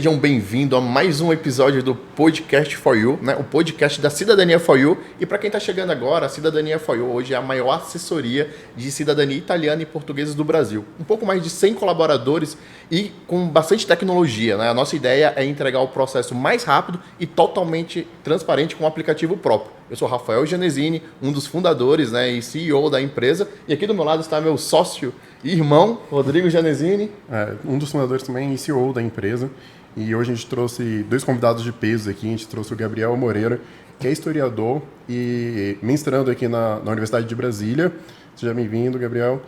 Sejam bem-vindos a mais um episódio do Podcast for You, né? O podcast da Cidadania for You. E para quem está chegando agora, a Cidadania for You hoje é a maior assessoria de cidadania italiana e portuguesa do Brasil. Um pouco mais de 100 colaboradores e com bastante tecnologia, né? A nossa ideia é entregar o processo mais rápido e totalmente transparente com um aplicativo próprio. Eu sou Rafael Genesini, um dos fundadores, né, e CEO da empresa. E aqui do meu lado está meu sócio e irmão, Rodrigo Genesini. Um dos fundadores também e CEO da empresa. E hoje a gente trouxe dois convidados de peso aqui. A gente trouxe o Gabriel Moreira, que é historiador e mestrando aqui na Universidade de Brasília. Seja bem-vindo, Gabriel.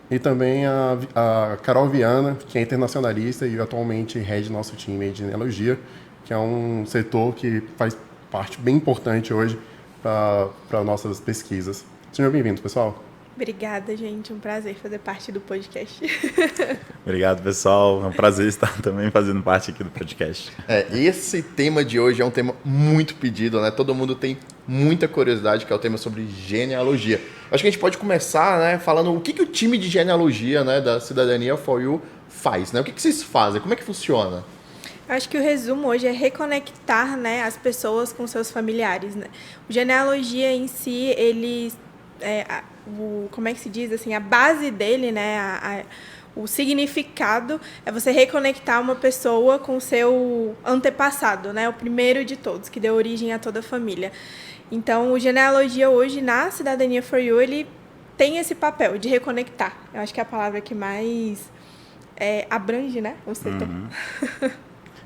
E também a Carol Viana, que é internacionalista e atualmente rege nosso time de genealogia, que é um setor que faz parte bem importante hoje para nossas pesquisas. Sejam bem-vindos, pessoal. Obrigada, gente. Um prazer fazer parte do podcast. Obrigado, pessoal. É um prazer estar também fazendo parte aqui do podcast. Esse tema de hoje é um tema muito pedido, né? Todo mundo tem muita curiosidade, que é o tema sobre genealogia. Acho que a gente pode começar, né, falando o que o time de genealogia, né, da Cidadania for You faz, né? O que vocês fazem? Como é que funciona? Eu acho que o resumo hoje é reconectar, né, as pessoas com seus familiares, né? O genealogia em si, ele como é que se diz assim, a base dele, né, o significado é você reconectar uma pessoa com o seu antepassado, né, o primeiro de todos, que deu origem a toda a família. Então, o genealogia hoje na Cidadania for You, ele tem esse papel de reconectar. Eu acho que é a palavra que mais abrange, né, o setor.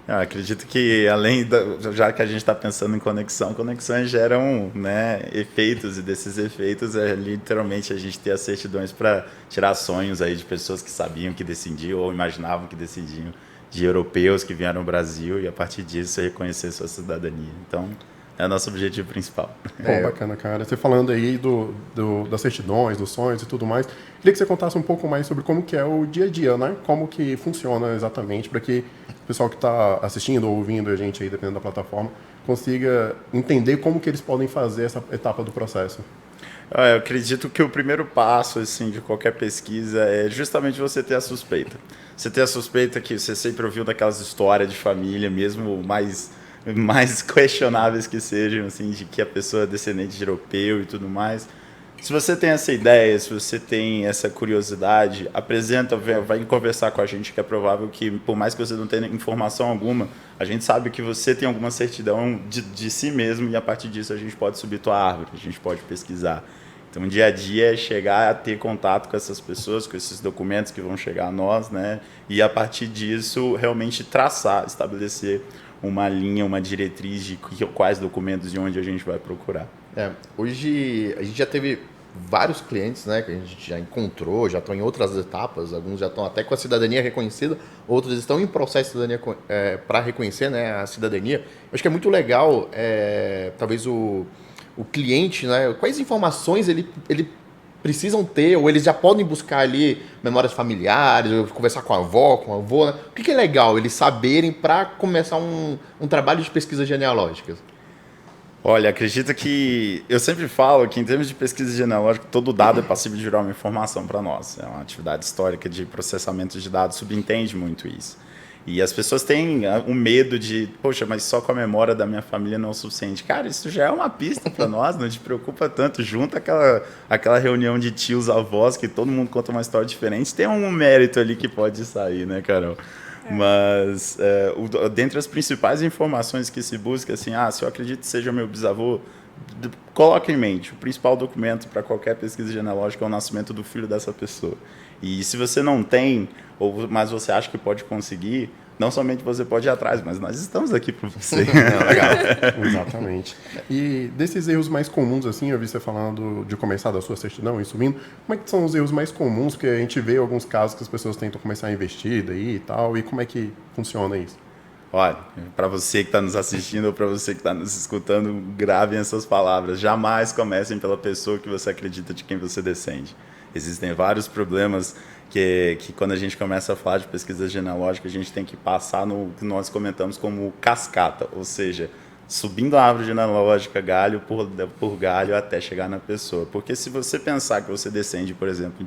Eu acredito que, já que a gente está pensando em conexões geram, né, efeitos, e desses efeitos é literalmente a gente ter as certidões para tirar sonhos aí de pessoas que sabiam que decidiam ou imaginavam que decidiam, de europeus que vieram ao Brasil, e a partir disso reconhecer sua cidadania. Então, é o nosso objetivo principal. Bacana, cara. Você falando aí das certidões, dos sonhos e tudo mais, queria que você contasse um pouco mais sobre como que é o dia a dia, né? Como que funciona exatamente, para que o pessoal que está assistindo ou ouvindo a gente aí, dependendo da plataforma, consiga entender como que eles podem fazer essa etapa do processo. Eu acredito que o primeiro passo assim, de qualquer pesquisa é justamente você ter a suspeita. Você ter a suspeita que você sempre ouviu daquelas histórias de família, mesmo mais questionáveis que sejam, assim, de que a pessoa é descendente de europeu e tudo mais. Se você tem essa ideia, se você tem essa curiosidade, vai conversar com a gente, que é provável que, por mais que você não tenha informação alguma, a gente sabe que você tem alguma certidão de si mesmo, e a partir disso a gente pode subir tua árvore, a gente pode pesquisar. Então, o dia a dia é chegar a ter contato com essas pessoas, com esses documentos que vão chegar a nós, né? E a partir disso, realmente estabelecer uma linha, uma diretriz de quais documentos e onde a gente vai procurar. Hoje a gente já teve vários clientes, né, que a gente já encontrou, já estão em outras etapas, alguns já estão até com a cidadania reconhecida, outros estão em processo de cidadania para reconhecer, né, a cidadania. Eu acho que é muito legal, talvez o cliente, né, quais informações ele precisam ter, ou eles já podem buscar ali memórias familiares, ou conversar com a avó, com o avô, né? O que é legal eles saberem para começar um trabalho de pesquisa genealógica? Olha, acredito que eu sempre falo que, em termos de pesquisa genealógica, todo dado é passível de gerar uma informação para nós. É uma atividade histórica de processamento de dados, subentende muito isso. E as pessoas têm um medo de, poxa, mas só com a memória da minha família não é o suficiente. Cara, isso já é uma pista para nós, não te preocupa tanto. Junta aquela reunião de tios, avós, que todo mundo conta uma história diferente, tem um mérito ali que pode sair, né, Carol? Mas, dentre as principais informações que se busca, assim, se eu acredito que seja meu bisavô, coloca em mente, o principal documento para qualquer pesquisa genealógica é o nascimento do filho dessa pessoa. E se você não tem, mas você acha que pode conseguir, não somente você pode ir atrás, mas nós estamos aqui para você. Legal. Exatamente. E desses erros mais comuns, assim, eu vi você falando de começar da sua certidão e subindo, como é que são os erros mais comuns que a gente vê alguns casos que as pessoas tentam começar a investir daí e tal, e como é que funciona isso? Olha, para você que está nos assistindo ou para você que está nos escutando, gravem essas palavras. Jamais comecem pela pessoa que você acredita de quem você descende. Existem vários problemas que quando a gente começa a falar de pesquisa genealógica, a gente tem que passar no que nós comentamos como cascata, ou seja, subindo a árvore genealógica galho por galho até chegar na pessoa. Porque se você pensar que você descende, por exemplo,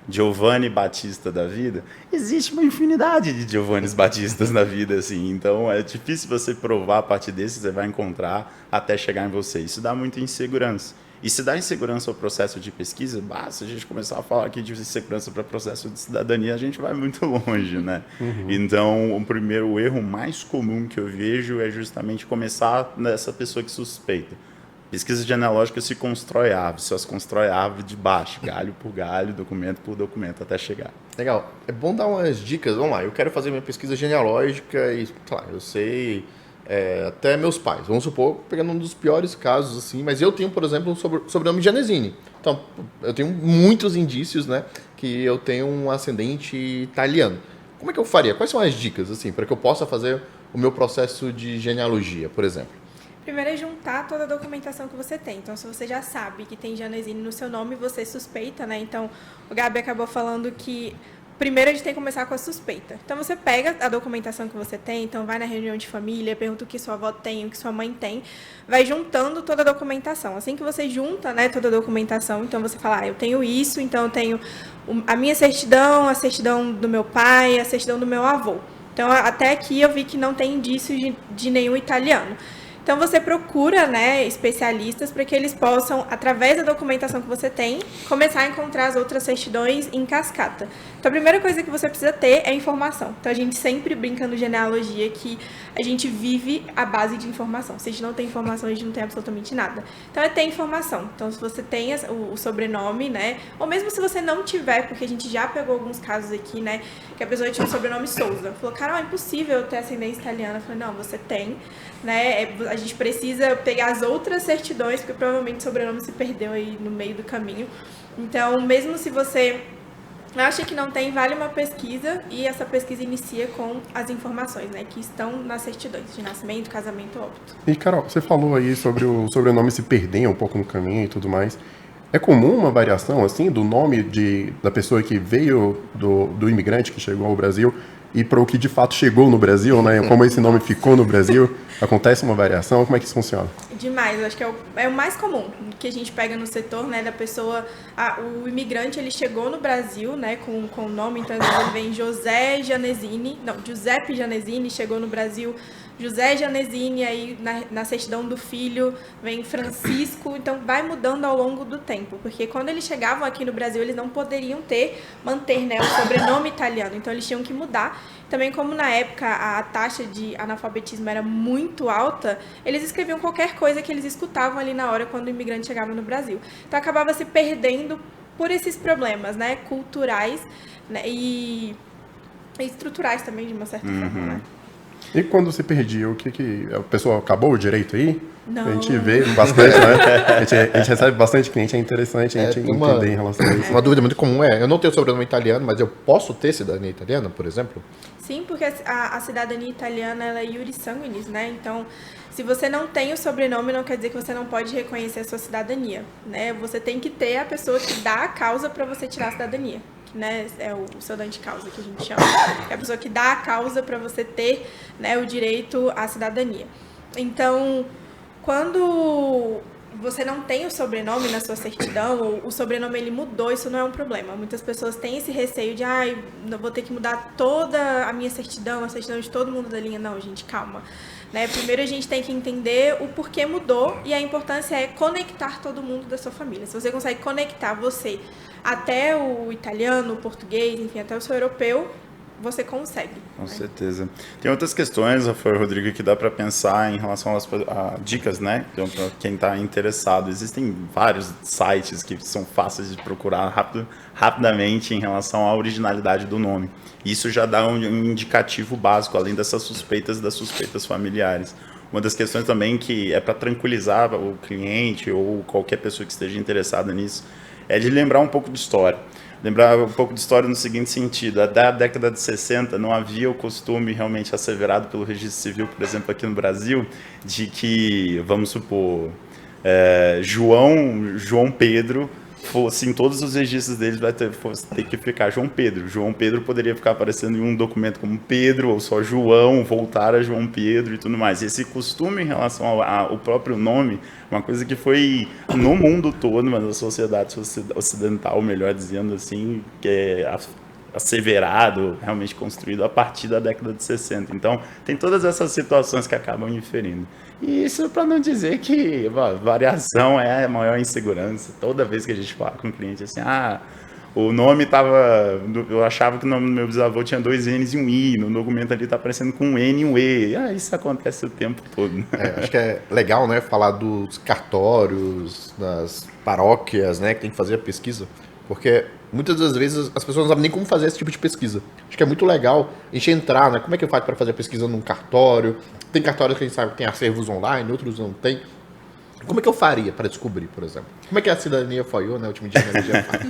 Giovanni Batista da vida, existe uma infinidade de Giovannis Batistas na vida, assim. Então, é difícil você provar a partir desse, você vai encontrar até chegar em você. Isso dá muita insegurança. E se dá insegurança ao processo de pesquisa, se a gente começar a falar aqui de insegurança para processo de cidadania, a gente vai muito longe, né? Então, o erro mais comum que eu vejo é justamente começar nessa pessoa que suspeita. Pesquisa genealógica se constrói árvore, só se constrói árvore de baixo, galho por galho, documento por documento, até chegar. Legal. É bom dar umas dicas. Vamos lá, eu quero fazer minha pesquisa genealógica e, claro, eu sei até meus pais. Vamos supor, pegando um dos piores casos, assim, mas eu tenho, por exemplo, um sobrenome Gianesini. Então, eu tenho muitos indícios, né, que eu tenho um ascendente italiano. Como é que eu faria? Quais são as dicas, assim, para que eu possa fazer o meu processo de genealogia, por exemplo? Primeiro é juntar toda a documentação que você tem. Então, se você já sabe que tem Gianesini no seu nome, você suspeita, né? Então, o Gabi acabou falando que primeiro a gente tem que começar com a suspeita. Então, você pega a documentação que você tem, então vai na reunião de família, pergunta o que sua avó tem, o que sua mãe tem, vai juntando toda a documentação. Assim que você junta, né, toda a documentação, então você fala, eu tenho isso, então eu tenho a minha certidão, a certidão do meu pai, a certidão do meu avô. Então, até aqui eu vi que não tem indícios de nenhum italiano. Então, você procura, né, especialistas para que eles possam, através da documentação que você tem, começar a encontrar as outras certidões em cascata. Então, a primeira coisa que você precisa ter é informação. Então, a gente sempre brinca no genealogia que a gente vive à base de informação. Se a gente não tem informação, a gente não tem absolutamente nada. Então, é ter informação. Então, se você tem o sobrenome, né, ou mesmo se você não tiver, porque a gente já pegou alguns casos aqui, né, que a pessoa tinha o sobrenome Souza. Falou, cara, é impossível eu ter ascendência italiana. Eu falei, não, você tem, né, a gente precisa pegar as outras certidões, porque provavelmente o sobrenome se perdeu aí no meio do caminho. Então, mesmo se você acha que não tem, vale uma pesquisa, e essa pesquisa inicia com as informações, né, que estão nas certidões de nascimento, casamento, óbito. E, Carol, você falou aí sobre o sobrenome se perder um pouco no caminho e tudo mais. É comum uma variação, assim, do nome da pessoa que veio, do imigrante que chegou ao Brasil, e para o que de fato chegou no Brasil, né? Como esse nome ficou no Brasil? Acontece uma variação? Como é que isso funciona? Demais, eu acho que é o mais comum que a gente pega no setor, né, da pessoa, o imigrante, ele chegou no Brasil, né, com o nome, então ele vem Giuseppe Gianesini, chegou no Brasil José Gianesini, aí na certidão do filho vem Francisco, então vai mudando ao longo do tempo, porque quando eles chegavam aqui no Brasil, eles não poderiam manter, né, o sobrenome italiano, então eles tinham que mudar. Também, como na época a taxa de analfabetismo era muito alta, eles escreviam qualquer coisa que eles escutavam ali na hora quando o imigrante chegava no Brasil. Então acabava se perdendo por esses problemas, né, culturais, né, e estruturais também, de uma certa forma, né? E quando se perdia, o a pessoa acabou o direito aí? Não. A gente vê bastante, né? A gente recebe bastante cliente, é interessante a gente entender em relação a isso. Uma dúvida muito comum eu não tenho sobrenome italiano, mas eu posso ter cidadania italiana, por exemplo? Sim, porque a cidadania italiana, ela é iuris sanguinis, né? Então, se você não tem o sobrenome, não quer dizer que você não pode reconhecer a sua cidadania, né? Você tem que ter a pessoa que dá a causa para você tirar a cidadania, né? É o cedente causa que a gente chama. É a pessoa que dá a causa para você ter, né, o direito à cidadania. Então, quando você não tem o sobrenome na sua certidão, ou o sobrenome ele mudou, isso não é um problema. Muitas pessoas têm esse receio de, eu vou ter que mudar toda a minha certidão, a certidão de todo mundo da linha. Não, gente, calma. Né? Primeiro a gente tem que entender o porquê mudou, e a importância é conectar todo mundo da sua família. Se você consegue conectar você até o italiano, o português, enfim, até o seu europeu, você consegue. Com certeza. Tem outras questões, Rafael, Rodrigo, que dá para pensar em relação a dicas, né? Então, para quem está interessado, existem vários sites que são fáceis de procurar rapidamente em relação à originalidade do nome. Isso já dá um indicativo básico, além dessas das suspeitas familiares. Uma das questões também que é para tranquilizar o cliente ou qualquer pessoa que esteja interessada nisso é de lembrar um pouco de história. Lembrar um pouco de história no seguinte sentido: da década de 60 não havia o costume realmente asseverado pelo registro civil, por exemplo, aqui no Brasil, de que, vamos supor, João Pedro fosse em todos os registros deles vai ter que ficar João Pedro. João Pedro poderia ficar aparecendo em um documento como Pedro, ou só João, voltar a João Pedro e tudo mais. E esse costume em relação ao próprio nome, uma coisa que foi no mundo todo, mas na sociedade ocidental, melhor dizendo assim, que é asseverado, realmente construído a partir da década de 60. Então, tem todas essas situações que acabam inferindo. E isso para não dizer que variação é a maior insegurança. Toda vez que a gente fala com o cliente assim, o nome estava... Eu achava que o nome do meu bisavô tinha 2 N's e um I, no documento ali está aparecendo com um N e um E. Isso acontece o tempo todo. Acho que é legal, né, falar dos cartórios, das paróquias, né, que tem que fazer a pesquisa, porque muitas das vezes as pessoas não sabem nem como fazer esse tipo de pesquisa. Acho que é muito legal a gente entrar, né? Como é que eu faço para fazer a pesquisa num cartório? Tem cartórios que a gente sabe que tem acervos online, outros não tem. Como é que eu faria para descobrir, por exemplo? Como é que a cidadania FOIO, né, o time de genealogia faz?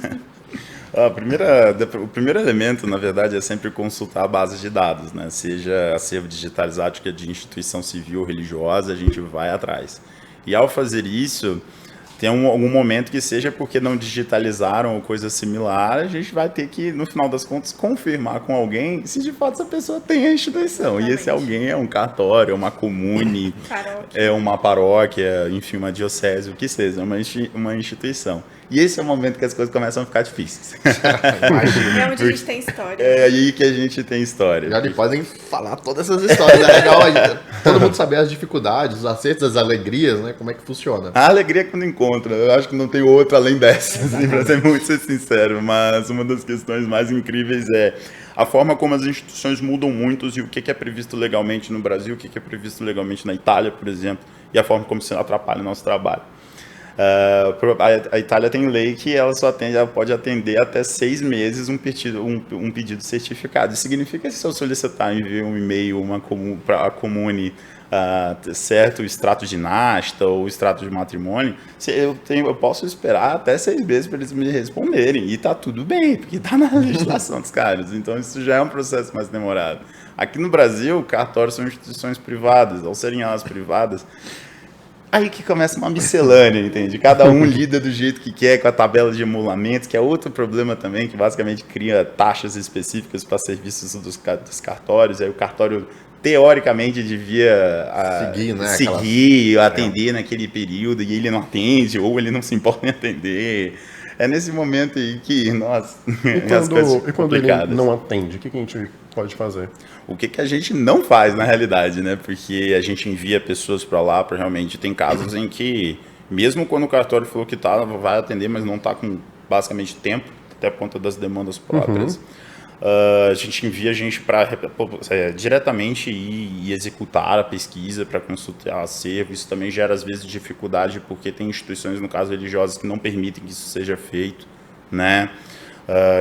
O primeiro elemento, na verdade, é sempre consultar a base de dados, né? Seja acervo digitalizado, que é de instituição civil ou religiosa, a gente vai atrás. E ao fazer isso, tem algum momento que seja porque não digitalizaram ou coisa similar, a gente vai ter que, no final das contas, confirmar com alguém se de fato essa pessoa tem a instituição. Exatamente. E esse alguém é um cartório, é uma comune, é uma paróquia, enfim, uma diocese, o que seja, uma instituição. E esse é o momento que as coisas começam a ficar difíceis. É onde a gente tem história. É aí que a gente tem história. Já podem falar todas essas histórias. É legal todo mundo saber as dificuldades, os acertos, as alegrias, né? Como é que funciona. A alegria é quando encontra. Eu acho que não tem outra além dessa, assim, para ser muito sincero. Mas uma das questões mais incríveis é a forma como as instituições mudam muito e o que é previsto legalmente no Brasil, o que é previsto legalmente na Itália, por exemplo, e a forma como isso atrapalha o nosso trabalho. A Itália tem lei que ela pode atender até 6 meses um pedido certificado. Isso significa que se eu solicitar enviar um e-mail para a comune, certo, o extrato de nasta ou o extrato de matrimônio, eu posso esperar até 6 meses para eles me responderem. E está tudo bem, porque está na legislação dos caras. Então isso já é um processo mais demorado. Aqui no Brasil, cartórios são instituições privadas. Ao serem elas privadas, aí que começa uma miscelânea, entende? Cada um lida do jeito que quer, com a tabela de emolamentos, que é outro problema também, que basicamente cria taxas específicas para serviços dos cartórios. Aí o cartório, teoricamente, devia seguir, atender naquele período, e ele não atende, ou ele não se importa em atender. É nesse momento aí que, nossa, as coisas e quando ele não atende, o que a gente pode fazer? O que a gente não faz, na realidade, né? Porque a gente envia pessoas para lá, para realmente... Tem casos em que, mesmo quando o cartório falou que vai atender, mas não está com, basicamente, tempo, até por conta das demandas próprias, a gente envia a gente para diretamente ir e executar a pesquisa, para consultar acervo. Isso também gera, às vezes, dificuldade, porque tem instituições, no caso, religiosas, que não permitem que isso seja feito, né?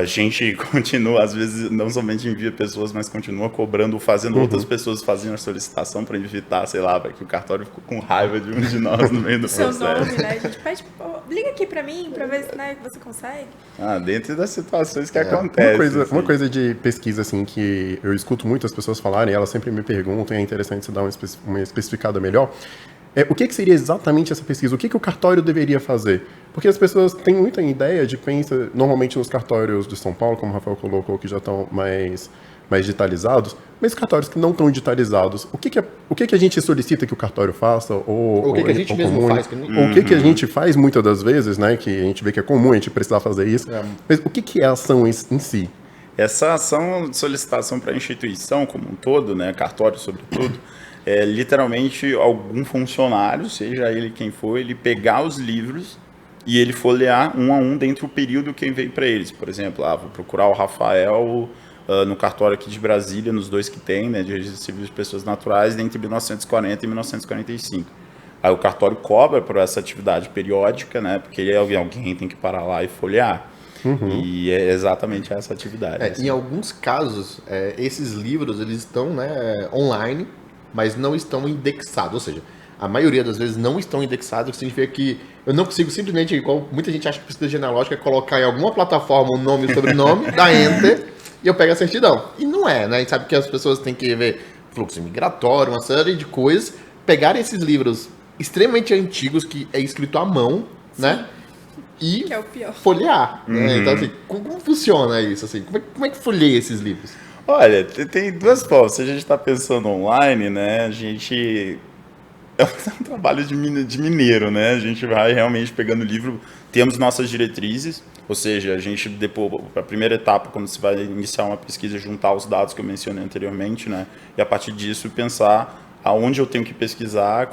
A gente continua, às vezes, não somente envia pessoas, mas continua cobrando, fazendo outras pessoas fazendo a solicitação para evitar, sei lá, para que o cartório ficou com raiva de um de nós no meio do processo. Seu nome, né? A gente pede, liga aqui para mim, para ver se você consegue. Dentro das situações que acontecem. Uma coisa de pesquisa, assim, que eu escuto muitas pessoas falarem, elas sempre me perguntam, e é interessante você dar uma especificada melhor, o que seria exatamente essa pesquisa? O que o cartório deveria fazer? Porque as pessoas têm muita ideia normalmente nos cartórios de São Paulo, como o Rafael colocou, que já estão mais digitalizados, mas cartórios que não estão digitalizados, o que a gente solicita que o cartório faça? Ou o que a gente mesmo faz? Ou o que a gente faz muitas das vezes, né? Que a gente vê que é comum a gente precisar fazer isso. Mas o que é a ação em si? Essa ação de solicitação para a instituição como um todo, né? Cartório sobretudo, é literalmente algum funcionário, seja ele quem for, ele pegar os livros e ele folhear um a um dentro do período que veio para eles. Por exemplo, vou procurar o Rafael no cartório aqui de Brasília, nos 2 que tem, né, de registro civil de pessoas naturais, entre 1940 e 1945. Aí o cartório cobra por essa atividade periódica, né, porque alguém tem que parar lá e folhear. E é exatamente essa atividade. Assim. Em alguns casos, esses livros eles estão, né, online, mas não estão indexados, ou seja, a maioria das vezes não estão indexados, o que significa que eu não consigo simplesmente, igual muita gente acha que pesquisa genealógica, colocar em alguma plataforma o nome e o sobrenome, dar enter, e eu pego a certidão. E não é, né? A gente sabe que as pessoas têm que ver fluxo migratório, uma série de coisas, pegar esses livros extremamente antigos, que é escrito à mão, né? e Que é o pior. folhear. Né? Então, assim, como funciona isso? Assim? Como é que folheia esses livros? Olha, tem duas formas. Se a gente está pensando online, né, a gente... É um trabalho de mineiro, né? A gente vai realmente pegando o livro, temos nossas diretrizes, ou seja, a gente, depois, a primeira etapa, quando você vai iniciar uma pesquisa, juntar os dados que eu mencionei anteriormente, né? E a partir disso pensar aonde eu tenho que pesquisar,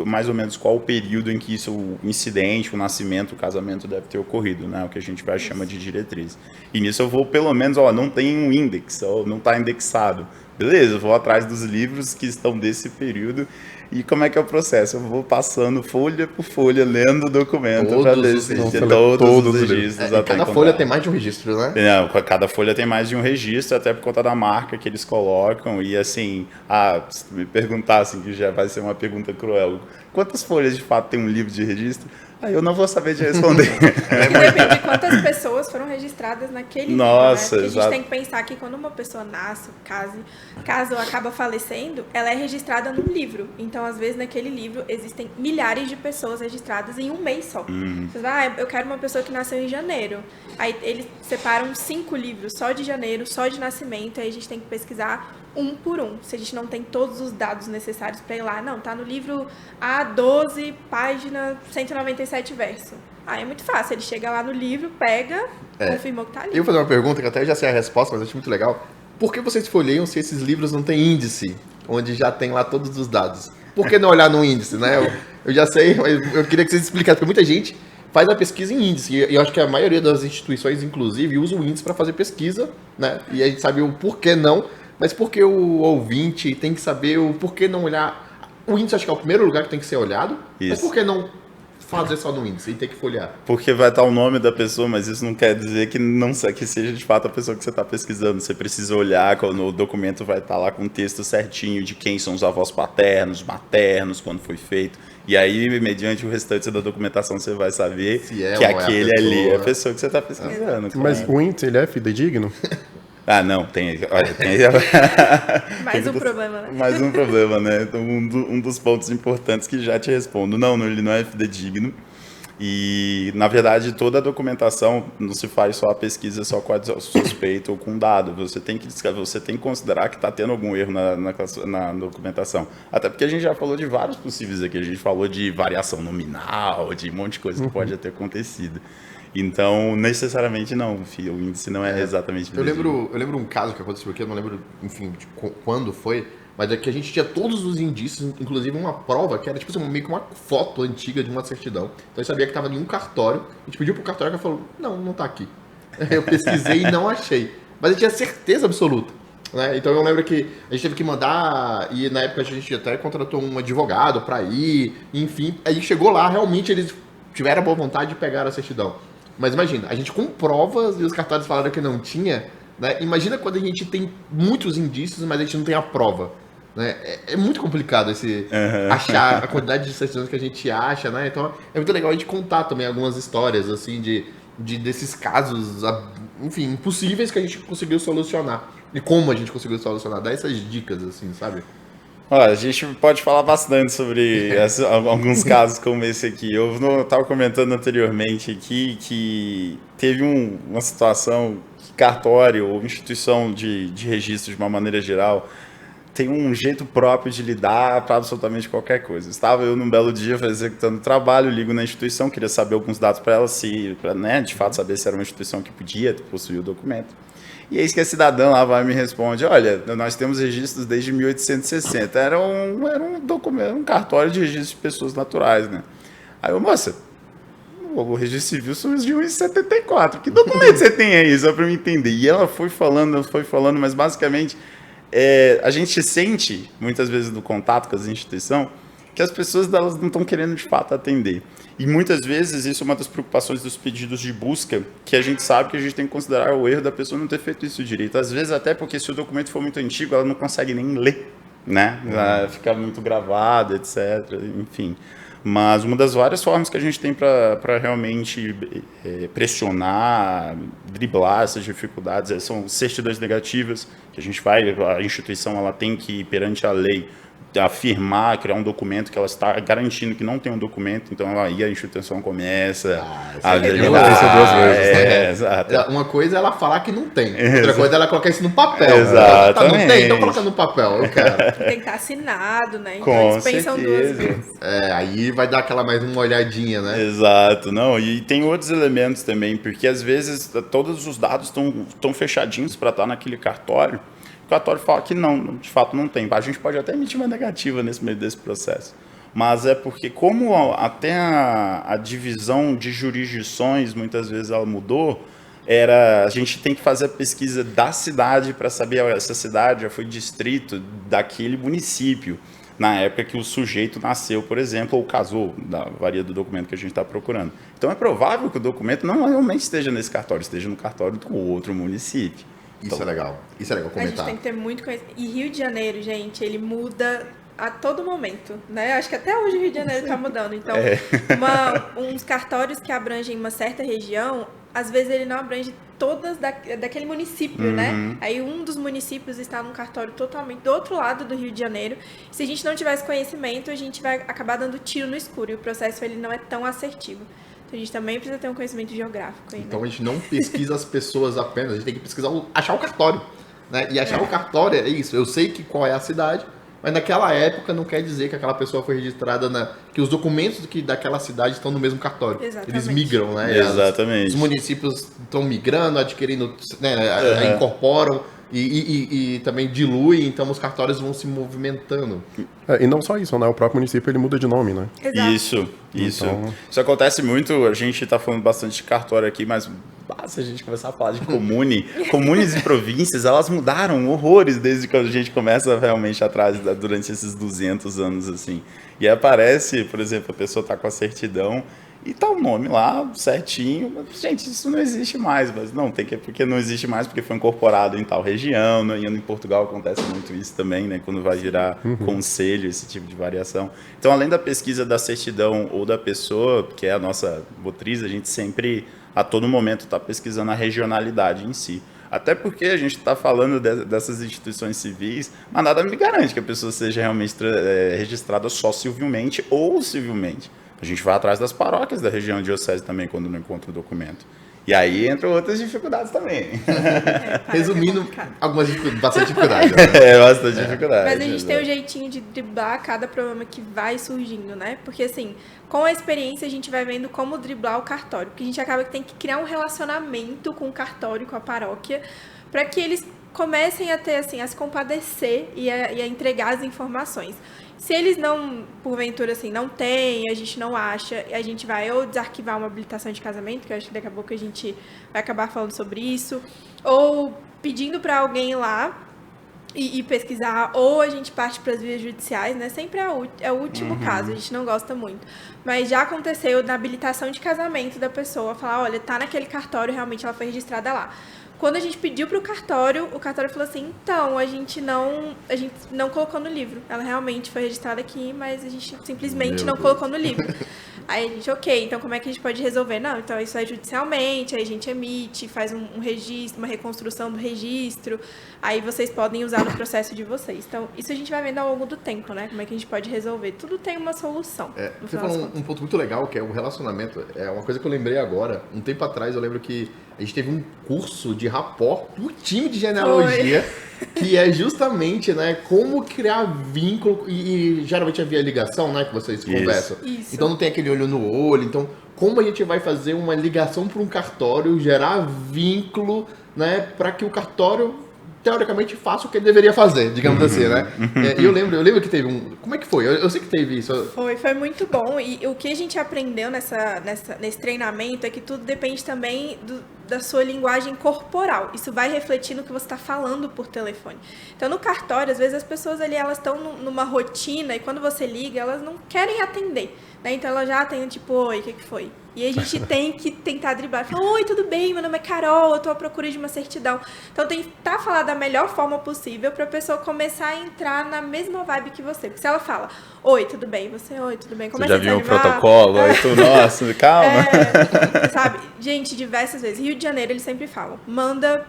mais ou menos qual o período em que isso, o incidente, o nascimento, o casamento deve ter ocorrido, né? O que a gente vai chamar de diretriz. E nisso eu vou, pelo menos, não tem um index, não está indexado. Beleza, eu vou atrás dos livros que estão desse período. E como é que é o processo? Eu vou passando folha por folha, lendo o documento para decidir todos os registros. Cada folha tem mais de um registro, né? Não, cada folha tem mais de um registro, até por conta da marca que eles colocam. E assim, se me perguntar, assim, que já vai ser uma pergunta cruel, quantas folhas de fato tem um livro de registro? Eu não vou saber de responder. Depende de quantas pessoas foram registradas naquele Nossa, livro, né? Porque exato. a gente tem que pensar que quando uma pessoa nasce, caso acaba falecendo, ela é registrada num livro. Então, às vezes, naquele livro existem milhares de pessoas registradas em um mês só. Você vai, eu quero uma pessoa que nasceu em janeiro. Aí eles separam 5 livros só de janeiro, só de nascimento, aí a gente tem que pesquisar um por um. Se a gente não tem todos os dados necessários para ir lá, não, tá no livro A12, página 197 verso. Aí é muito fácil, ele chega lá no livro, pega, confirmou que tá ali. Eu vou fazer uma pergunta que até já sei a resposta, mas eu acho muito legal. Por que vocês folheiam se esses livros não têm índice, onde já tem lá todos os dados? Por que não olhar no índice, né? Eu já sei, mas eu queria que vocês explicassem, porque muita gente faz a pesquisa em índice, e eu acho que a maioria das instituições, inclusive, usa o índice para fazer pesquisa, né? E a gente sabe o porquê não, mas por que o ouvinte tem que saber o porquê não olhar? O índice acho que é o primeiro lugar que tem que ser olhado, mas Isso. por que não fazer só no índice e ter que folhear? Porque vai estar o nome da pessoa, mas isso não quer dizer que seja de fato a pessoa que você está pesquisando. Você precisa olhar quando o documento vai estar lá com o texto certinho de quem são os avós paternos, maternos, quando foi feito. E aí, mediante o restante da documentação, você vai saber Se é que ou não é a aquele ali é a pessoa. pessoa que você está pesquisando. Mas claro. o índice, ele é fidedigno? Não, tem. Olha, tem. Mais um problema, né? Mais um problema, né? Então, um dos pontos importantes que já te respondo. Não, ele não é fidedigno. E, na verdade, toda a documentação não se faz só a pesquisa só com a suspeita ou com dado. Você tem que considerar que está tendo algum erro na documentação. Até porque a gente já falou de vários possíveis aqui. A gente falou de variação nominal, de um monte de coisa que pode ter acontecido. Então, necessariamente não, o índice não é exatamente Eu fidedigno. lembro um caso que aconteceu aqui, eu não lembro, enfim, de quando foi, mas é que a gente tinha todos os indícios, inclusive uma prova que era tipo assim, meio que uma foto antiga de uma certidão. Então a gente sabia que estava em um cartório, a gente pediu pro cartório e ele falou, não tá aqui. Eu pesquisei e não achei. Mas eu tinha certeza absoluta. Né? Então eu lembro que a gente teve que mandar, e na época a gente até contratou um advogado para ir, enfim, aí chegou lá, realmente eles tiveram a boa vontade de pegar a certidão. Mas imagina, a gente com provas e os cartórios falaram que não tinha, né? Imagina quando a gente tem muitos indícios, mas a gente não tem a prova. Né? É muito complicado achar a quantidade de certidões que a gente acha, né? Então é muito legal a gente contar também algumas histórias assim desses casos, enfim, impossíveis que a gente conseguiu solucionar. E como a gente conseguiu solucionar, dar essas dicas, assim, sabe? Olha, a gente pode falar bastante sobre alguns casos como esse aqui. Eu estava comentando anteriormente aqui que teve uma situação que cartório ou instituição de registro, de uma maneira geral, tem um jeito próprio de lidar para absolutamente qualquer coisa. Estava eu num belo dia executando trabalho, ligo na instituição, queria saber alguns dados para ela, para de fato saber se era uma instituição que podia possuir o documento. E eis que a cidadã lá vai e me responde, olha, nós temos registros desde 1860. Era um documento, um cartório de registro de pessoas naturais, né? Aí eu, moça, o registro civil surgiu em 74. Que documento você tem aí, só para eu entender? E ela foi falando, mas basicamente a gente sente, muitas vezes no contato com as instituições, que as pessoas elas não estão querendo de fato atender. E muitas vezes isso é uma das preocupações dos pedidos de busca, que a gente sabe que a gente tem que considerar o erro da pessoa não ter feito isso direito. Às vezes até porque se o documento for muito antigo, ela não consegue nem ler, né? Fica muito gravado, etc. Enfim. Mas uma das várias formas que a gente tem para realmente pressionar, driblar essas dificuldades são certidões negativas, que a instituição ela tem que, perante a lei, afirmar, criar um documento que ela está garantindo que não tem um documento, então aí a instituição começa a verificar. Isso duas vezes, né? Exato. Uma coisa é ela falar que não tem, outra coisa é ela colocar isso no papel. Exatamente. Tá, não tem, então coloca no papel, eu quero. Tem que estar assinado, né? Então Com eles pensam duas certeza. vezes. Aí vai dar aquela mais uma olhadinha, né? Exato, não, e tem outros elementos também, porque às vezes todos os dados estão fechadinhos para estar naquele cartório. O cartório fala que não, de fato não tem. A gente pode até emitir uma negativa nesse meio desse processo. Mas é porque como até a divisão de jurisdições, muitas vezes ela mudou, a gente tem que fazer a pesquisa da cidade para saber se essa cidade já foi distrito daquele município, na época que o sujeito nasceu, por exemplo, ou casou, varia do documento que a gente está procurando. Então é provável que o documento não realmente esteja nesse cartório, esteja no cartório do outro município. Isso é legal A gente comentar. tem que ter muito conhecimento. E Rio de Janeiro, gente, ele muda a todo momento, né? Acho que até hoje o Rio de Janeiro está mudando. Então, uns cartórios que abrangem uma certa região, às vezes ele não abrange todas daquele município, né? Aí um dos municípios está num cartório totalmente do outro lado do Rio de Janeiro. Se a gente não tiver esse conhecimento, a gente vai acabar dando tiro no escuro e o processo ele não é tão assertivo. Então a gente também precisa ter um conhecimento geográfico aí, né? Então a gente não pesquisa as pessoas apenas, a gente tem que pesquisar, achar o cartório, né? E achar o cartório é isso, eu sei qual é a cidade, mas naquela época não quer dizer que aquela pessoa foi registrada que os documentos daquela cidade estão no mesmo cartório. Exatamente. Eles migram, né? Exatamente. Os municípios estão migrando, adquirindo, né, incorporam e também diluem, então os cartórios vão se movimentando. E não só isso, né? O próprio município ele muda de nome, né? Exato. Isso. Então- Isso acontece muito, a gente está falando bastante de cartório aqui, mas se a gente começar a falar de comunes e províncias, elas mudaram horrores desde que a gente começa realmente atrás, durante esses 200 anos, assim. E aparece, por exemplo, a pessoa está com a certidão e tá o nome lá certinho, mas, gente, isso não existe mais, mas não, porque não existe mais porque foi incorporado em tal região, né? E em Portugal acontece muito isso também, né, quando vai virar conselho, esse tipo de variação. Então, além da pesquisa da certidão ou da pessoa, que é a nossa motriz, a gente sempre, a todo momento, está pesquisando a regionalidade em si. Até porque a gente está falando dessas instituições civis, mas nada me garante que a pessoa seja realmente registrada só civilmente ou civilmente. A gente vai atrás das paróquias da região diocese também quando não encontra o documento. E aí entram outras dificuldades também. Resumindo, bastante dificuldade. Bastante dificuldade. Mas a gente tem um jeitinho de driblar cada problema que vai surgindo, né? Porque assim, com a experiência a gente vai vendo como driblar o cartório. Porque a gente acaba que tem que criar um relacionamento com o cartório, com a paróquia, para que eles comecem a ter, assim, a se compadecer e a entregar as informações. Se eles não, porventura, assim, não têm, a gente não acha, a gente vai ou desarquivar uma habilitação de casamento, que eu acho que daqui a pouco a gente vai acabar falando sobre isso, ou pedindo para alguém ir lá e pesquisar, ou a gente parte para as vias judiciais, né? Sempre é o último caso, a gente não gosta muito. Mas já aconteceu na habilitação de casamento da pessoa, falar, olha, tá naquele cartório, realmente ela foi registrada lá. Quando a gente pediu para o cartório falou assim, então, a gente não colocou no livro. Ela realmente foi registrada aqui, mas a gente simplesmente não colocou no livro. Aí a gente, ok, então como é que a gente pode resolver? Não, então isso é judicialmente, aí a gente emite, faz um registro, uma reconstrução do registro, aí vocês podem usar no processo de vocês. Então, isso a gente vai vendo ao longo do tempo, né? Como é que a gente pode resolver. Tudo tem uma solução. Você falou um ponto muito legal, que é o relacionamento. É uma coisa que eu lembrei agora. Um tempo atrás, eu lembro que a gente teve um curso de rapport do time de genealogia, que é justamente, né, como criar vínculo, e geralmente havia ligação, né, que vocês conversam. Isso. Então não tem aquele olho no olho, então como a gente vai fazer uma ligação para um cartório, gerar vínculo, né, para que o cartório teoricamente faça o que ele deveria fazer, digamos assim, né? E eu lembro que teve como é que foi? Eu sei que teve isso. Foi muito bom, e o que a gente aprendeu nesse treinamento é que tudo depende também da sua linguagem corporal. Isso vai refletir no que você está falando por telefone. Então, no cartório, às vezes as pessoas ali, elas estão numa rotina e quando você liga, elas não querem atender, né? Então, ela já atende tipo, oi, o que foi? E a gente tem que tentar driblar. Fala, oi, tudo bem? Meu nome é Carol, eu tô à procura de uma certidão. Então, tentar falar da melhor forma possível pra pessoa começar a entrar na mesma vibe que você. Porque se ela fala, oi, tudo bem? Você, oi, tudo bem? Você já viu o protocolo? Nossa, calma. Sabe? Gente, diversas vezes. Rio de Janeiro, eles sempre falam, manda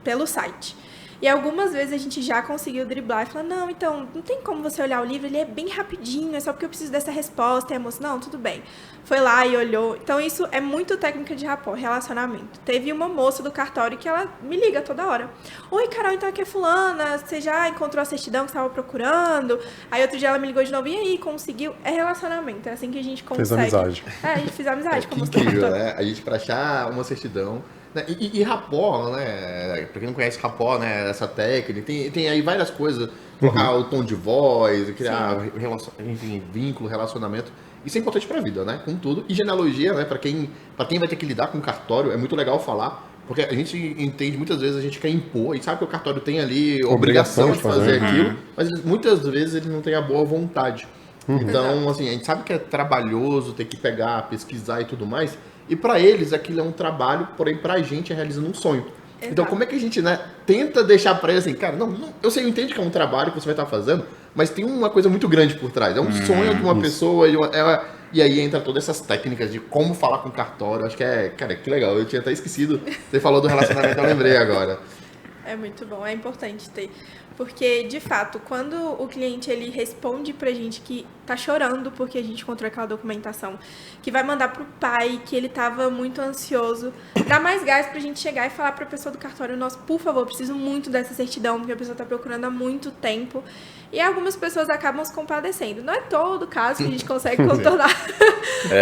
pelo site. E algumas vezes a gente já conseguiu driblar e falar, não, então, não tem como você olhar o livro, ele é bem rapidinho, é só porque eu preciso dessa resposta. E a moça, não, tudo bem. Foi lá e olhou. Então, isso é muito técnica de rapport, relacionamento. Teve uma moça do cartório que ela me liga toda hora. Oi, Carol, então aqui é fulana, você já encontrou a certidão que você estava procurando? Aí outro dia ela me ligou de novo, e aí, conseguiu? É relacionamento, é assim que a gente consegue. Fez amizade. A gente fez amizade. Que incrível, né? A gente, pra achar uma certidão... Né? E rapport, né? Pra quem não conhece rapport, né? Essa técnica, tem aí várias coisas. Colocar o tom de voz, criar enfim, vínculo, relacionamento. Isso é importante pra vida, né? Com tudo. E genealogia, né? Pra quem vai ter que lidar com cartório, é muito legal falar. Porque a gente entende, muitas vezes a gente quer impor, e sabe que o cartório tem ali obrigação de fazer aquilo, mas muitas vezes ele não tem a boa vontade. Então, assim, a gente sabe que é trabalhoso, ter que pegar, pesquisar e tudo mais, e para eles aquilo é um trabalho, porém pra gente é realizando um sonho. Exato. Então, como é que a gente, né, tenta deixar pra eles assim, cara, não, eu entendo que é um trabalho que você vai estar fazendo, mas tem uma coisa muito grande por trás. É um sonho de uma pessoa, e aí entra todas essas técnicas de como falar com cartório. Acho que cara, que legal. Eu tinha até esquecido. Você falou do relacionamento, eu lembrei agora. É muito bom, é importante ter. Porque, de fato, quando o cliente ele responde pra gente que tá chorando porque a gente encontrou aquela documentação, que vai mandar pro pai, que ele tava muito ansioso, dá mais gás pra gente chegar e falar pra pessoa do cartório, nossa, por favor, preciso muito dessa certidão, porque a pessoa tá procurando há muito tempo. E algumas pessoas acabam se compadecendo. Não é todo caso que a gente consegue contornar.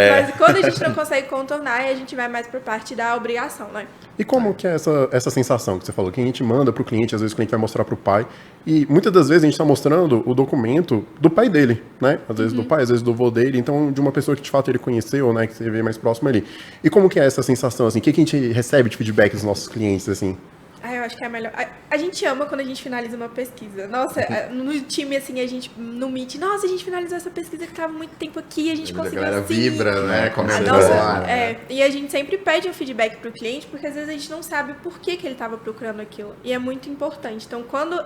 Mas quando a gente não consegue contornar, a gente vai mais pra parte da obrigação, né? E como que é essa sensação que você falou? Que a gente manda pro cliente, às vezes o cliente vai mostrar pro pai, e muitas das vezes a gente está mostrando o documento do pai dele, né? Às vezes do pai, às vezes do vô dele, então de uma pessoa que de fato ele conheceu, né? Que você vê mais próximo ali. E como que é essa sensação, assim? O que a gente recebe de feedback dos nossos clientes, assim? Eu acho que é a melhor. A gente ama quando a gente finaliza uma pesquisa. Nossa, no time, assim, a gente no Meet, nossa, a gente finalizou essa pesquisa que estava muito tempo aqui, a gente conseguiu. A galera vibra, né? Comemora. E a gente sempre pede um feedback pro cliente, porque às vezes a gente não sabe por que ele estava procurando aquilo. E é muito importante. Então, quando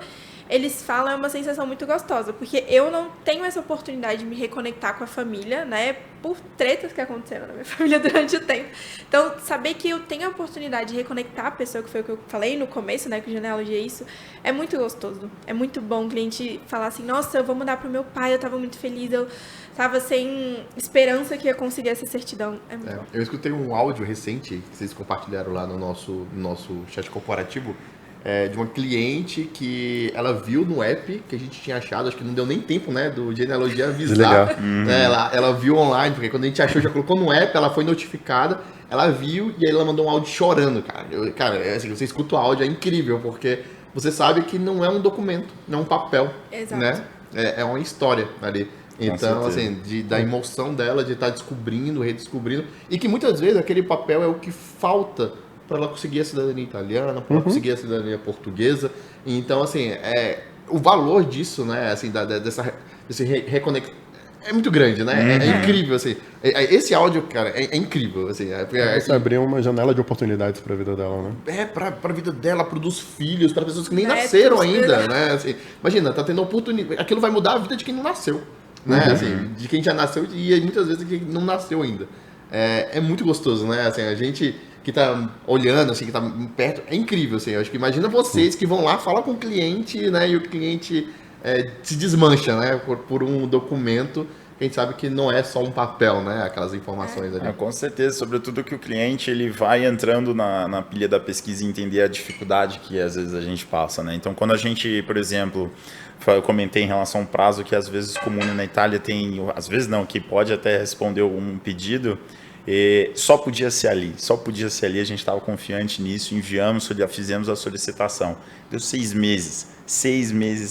eles falam, é uma sensação muito gostosa, porque eu não tenho essa oportunidade de me reconectar com a família, né, por tretas que aconteceram na minha família durante o tempo. Então, saber que eu tenho a oportunidade de reconectar a pessoa, que foi o que eu falei no começo, né, que o genealogia é isso, é muito gostoso. É muito bom o cliente falar assim, nossa, eu vou mandar pro meu pai, eu tava muito feliz, eu tava sem esperança que ia conseguir essa certidão. É muito bom. Eu escutei um áudio recente que vocês compartilharam lá no nosso chat corporativo, de uma cliente que ela viu no app que a gente tinha achado, acho que não deu nem tempo, né, do genealogia avisar. Né, ela viu online, porque quando a gente achou, já colocou no app, ela foi notificada, ela viu e aí ela mandou um áudio chorando, cara. Assim, você escuta o áudio, é incrível, porque você sabe que não é um documento, não é um papel. Exato. Né? É uma história ali. Então, assim, da emoção dela de estar descobrindo, redescobrindo, e que muitas vezes aquele papel é o que falta para ela conseguir a cidadania italiana, para ela conseguir a cidadania portuguesa. Então, assim, o valor disso, né, assim, desse reconectar, é muito grande, né? É incrível, assim. Esse áudio, cara, é incrível, assim. Você abriu uma janela de oportunidades para a vida dela, né? Para a vida dela, para dos filhos, para pessoas que nem nasceram ainda, né? Assim, imagina, tá tendo oportunidade. Aquilo vai mudar a vida de quem não nasceu, né? Assim, de quem já nasceu e muitas vezes de quem não nasceu ainda. É muito gostoso, né? Assim, a gente que tá olhando, assim, que tá perto, é incrível, assim. Eu acho que imagina vocês que vão lá, falam com o cliente, né? E o cliente se desmancha, né? Por um documento que a gente sabe que não é só um papel, né? Aquelas informações ali. Com certeza, sobretudo que o cliente ele vai entrando na pilha da pesquisa e entender a dificuldade que às vezes a gente passa, né? Então, quando a gente, por exemplo, eu comentei em relação ao prazo que às vezes o Comune na Itália tem, às vezes não, que pode até responder um pedido, só podia ser ali, a gente estava confiante nisso, enviamos, fizemos a solicitação. Deu 6 meses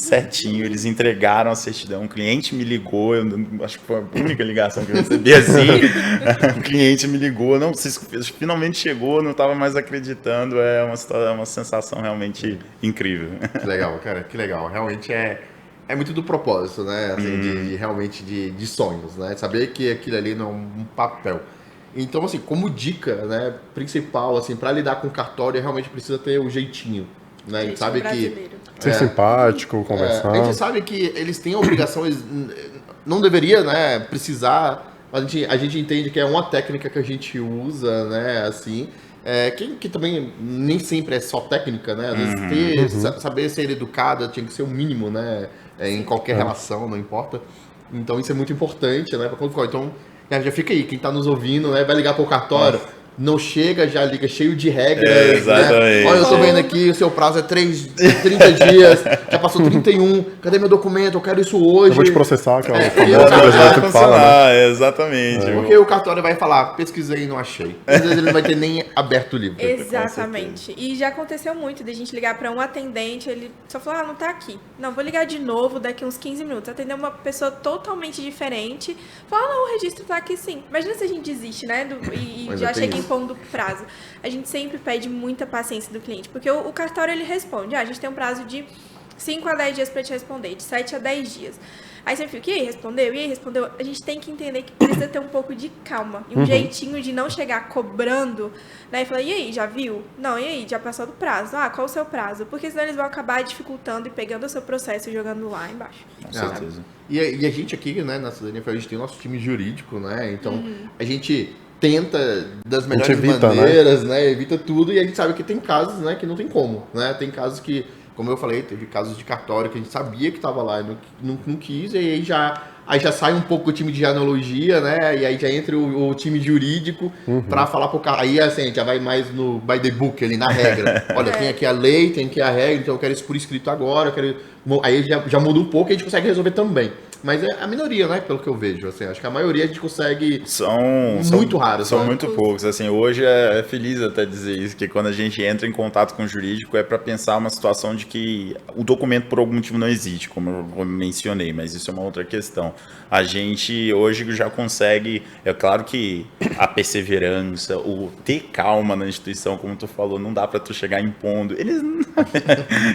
certinho, eles entregaram a certidão, o cliente me ligou, eu acho que foi a única ligação que eu recebi assim, o cliente me ligou, não, finalmente chegou, não estava mais acreditando, é uma sensação realmente incrível. Que legal, cara, que legal, realmente é muito do propósito, né, assim, realmente de sonhos, né, saber que aquilo ali não é um papel. Então, assim, como dica, né, principal, assim, para lidar com cartório, realmente precisa ter o jeitinho, né? A gente sabe que ser simpático, conversar. A gente sabe que eles têm obrigações, não deveria, né, precisar, mas a gente entende que é uma técnica que a gente usa, né, assim, que também nem sempre é só técnica, né? Às vezes saber ser educada tinha que ser o mínimo, né? Em qualquer relação, não importa. Então isso é muito importante, né? Então já fica aí, quem está nos ouvindo, né? Vai ligar para o cartório. Não chega, já liga cheio de regras. Exatamente. Né? Olha, eu tô vendo aqui, o seu prazo é 30 dias, já passou 31, cadê meu documento? Eu quero isso hoje. Eu vou te processar, que é o famoso brasileiro que fala, né? Exatamente. Porque o cartório vai falar, pesquisei e não achei. Às vezes ele não vai ter nem aberto o livro. Exatamente. E já aconteceu muito de a gente ligar para um atendente, ele só falou, não tá aqui. Não, vou ligar de novo daqui uns 15 minutos. Atender uma pessoa totalmente diferente. Fala, não, o registro tá aqui sim. Imagina se a gente desiste, né? E já chega em impondo prazo. A gente sempre pede muita paciência do cliente, porque o cartório ele responde, a gente tem um prazo de 5 a 10 dias para te responder, de 7 a 10 dias. Aí você fica, e aí, respondeu? E aí, respondeu? A gente tem que entender que precisa ter um pouco de calma e um jeitinho de não chegar cobrando, né? E falar, e aí, já viu? Não, e aí, já passou do prazo? Qual o seu prazo? Porque senão eles vão acabar dificultando e pegando o seu processo e jogando lá embaixo. Com certeza. E a gente aqui, né, na Cidadania, a gente tem o nosso time jurídico, né? Então, a gente tenta das melhores maneiras, né? Evita tudo, e a gente sabe que tem casos, né, que não tem como, né? Tem casos que, como eu falei, teve casos de cartório que a gente sabia que estava lá e não quis, e aí já sai um pouco o time de genealogia, né? E aí já entra o time jurídico para falar pro cara. Aí assim, a gente já vai mais no by the book ali, na regra. Olha, tem aqui a lei, tem aqui a regra, então eu quero isso por escrito agora, aí já muda um pouco e a gente consegue resolver também. Mas é a minoria, né? Pelo que eu vejo, assim, acho que a maioria a gente consegue. São muito raros. São muito poucos. Assim, hoje é feliz até dizer isso, que quando a gente entra em contato com o jurídico é para pensar uma situação de que o documento por algum motivo não existe, como eu mencionei, mas isso é uma outra questão. A gente hoje já consegue, é claro que a perseverança, o ter calma na instituição, como tu falou, não dá para tu chegar impondo. Eles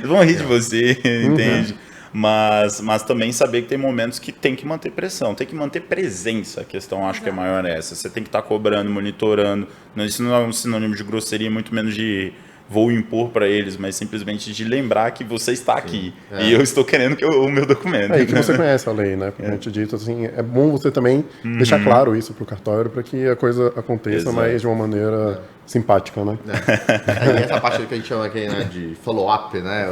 vão rir de você, entende? Mas também saber que tem momentos que tem que manter pressão, tem que manter presença. A questão, acho que é maior essa. Você tem que estar cobrando, monitorando. Isso não é um sinônimo de grosseria, muito menos de vou impor para eles, mas simplesmente de lembrar que você está aqui. E eu estou querendo o meu documento. E que você conhece a lei, né? Como a gente dito, assim, é bom você também deixar claro isso para o cartório para que a coisa aconteça, mas de uma maneira simpática, né? Aí essa parte que a gente chama aqui, né, de follow-up, né?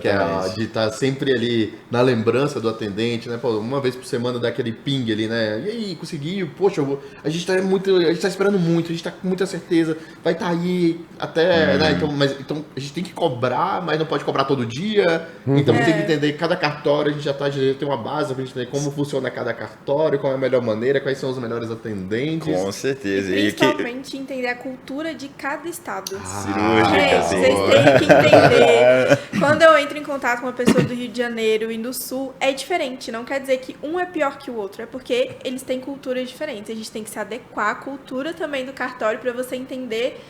Que é de estar sempre ali na lembrança do atendente, né? Pô, uma vez por semana dá aquele ping ali, né? E aí, conseguiu? Poxa, a gente está esperando muito, a gente está com muita certeza, vai estar aí até, né? Então a gente tem que cobrar, mas não pode cobrar todo dia. Então tem que entender que cada cartório a gente já tem uma base pra gente entender como funciona cada cartório, qual é a melhor maneira, quais são os melhores atendentes. Com certeza. E principalmente entender a cultura de cada estado. Cirúrgica, sim. Vocês têm que entender. Quando eu entro em contato com uma pessoa do Rio de Janeiro e do Sul, é diferente. Não quer dizer que um é pior que o outro. É porque eles têm culturas diferentes. A gente tem que se adequar à cultura também do cartório para você entender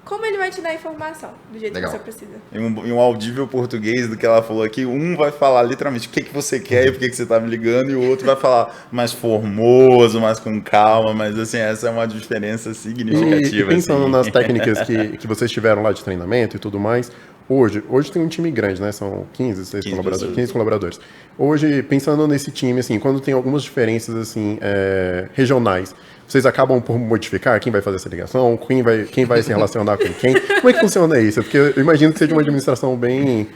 como ele vai te dar a informação do jeito que você precisa. Em um audível português do que ela falou aqui, um vai falar literalmente o que você quer e por que você está me ligando, e o outro vai falar mais formoso, mais com calma, mas assim, essa é uma diferença significativa. E pensando nas técnicas que vocês tiveram lá de treinamento e tudo mais, hoje tem um time grande, né? São 15 colaboradores. Hoje, pensando nesse time, assim, quando tem algumas diferenças assim, regionais, vocês acabam por modificar quem vai fazer essa ligação, quem vai se relacionar com quem? Como é que funciona isso? Porque eu imagino que seja uma administração bem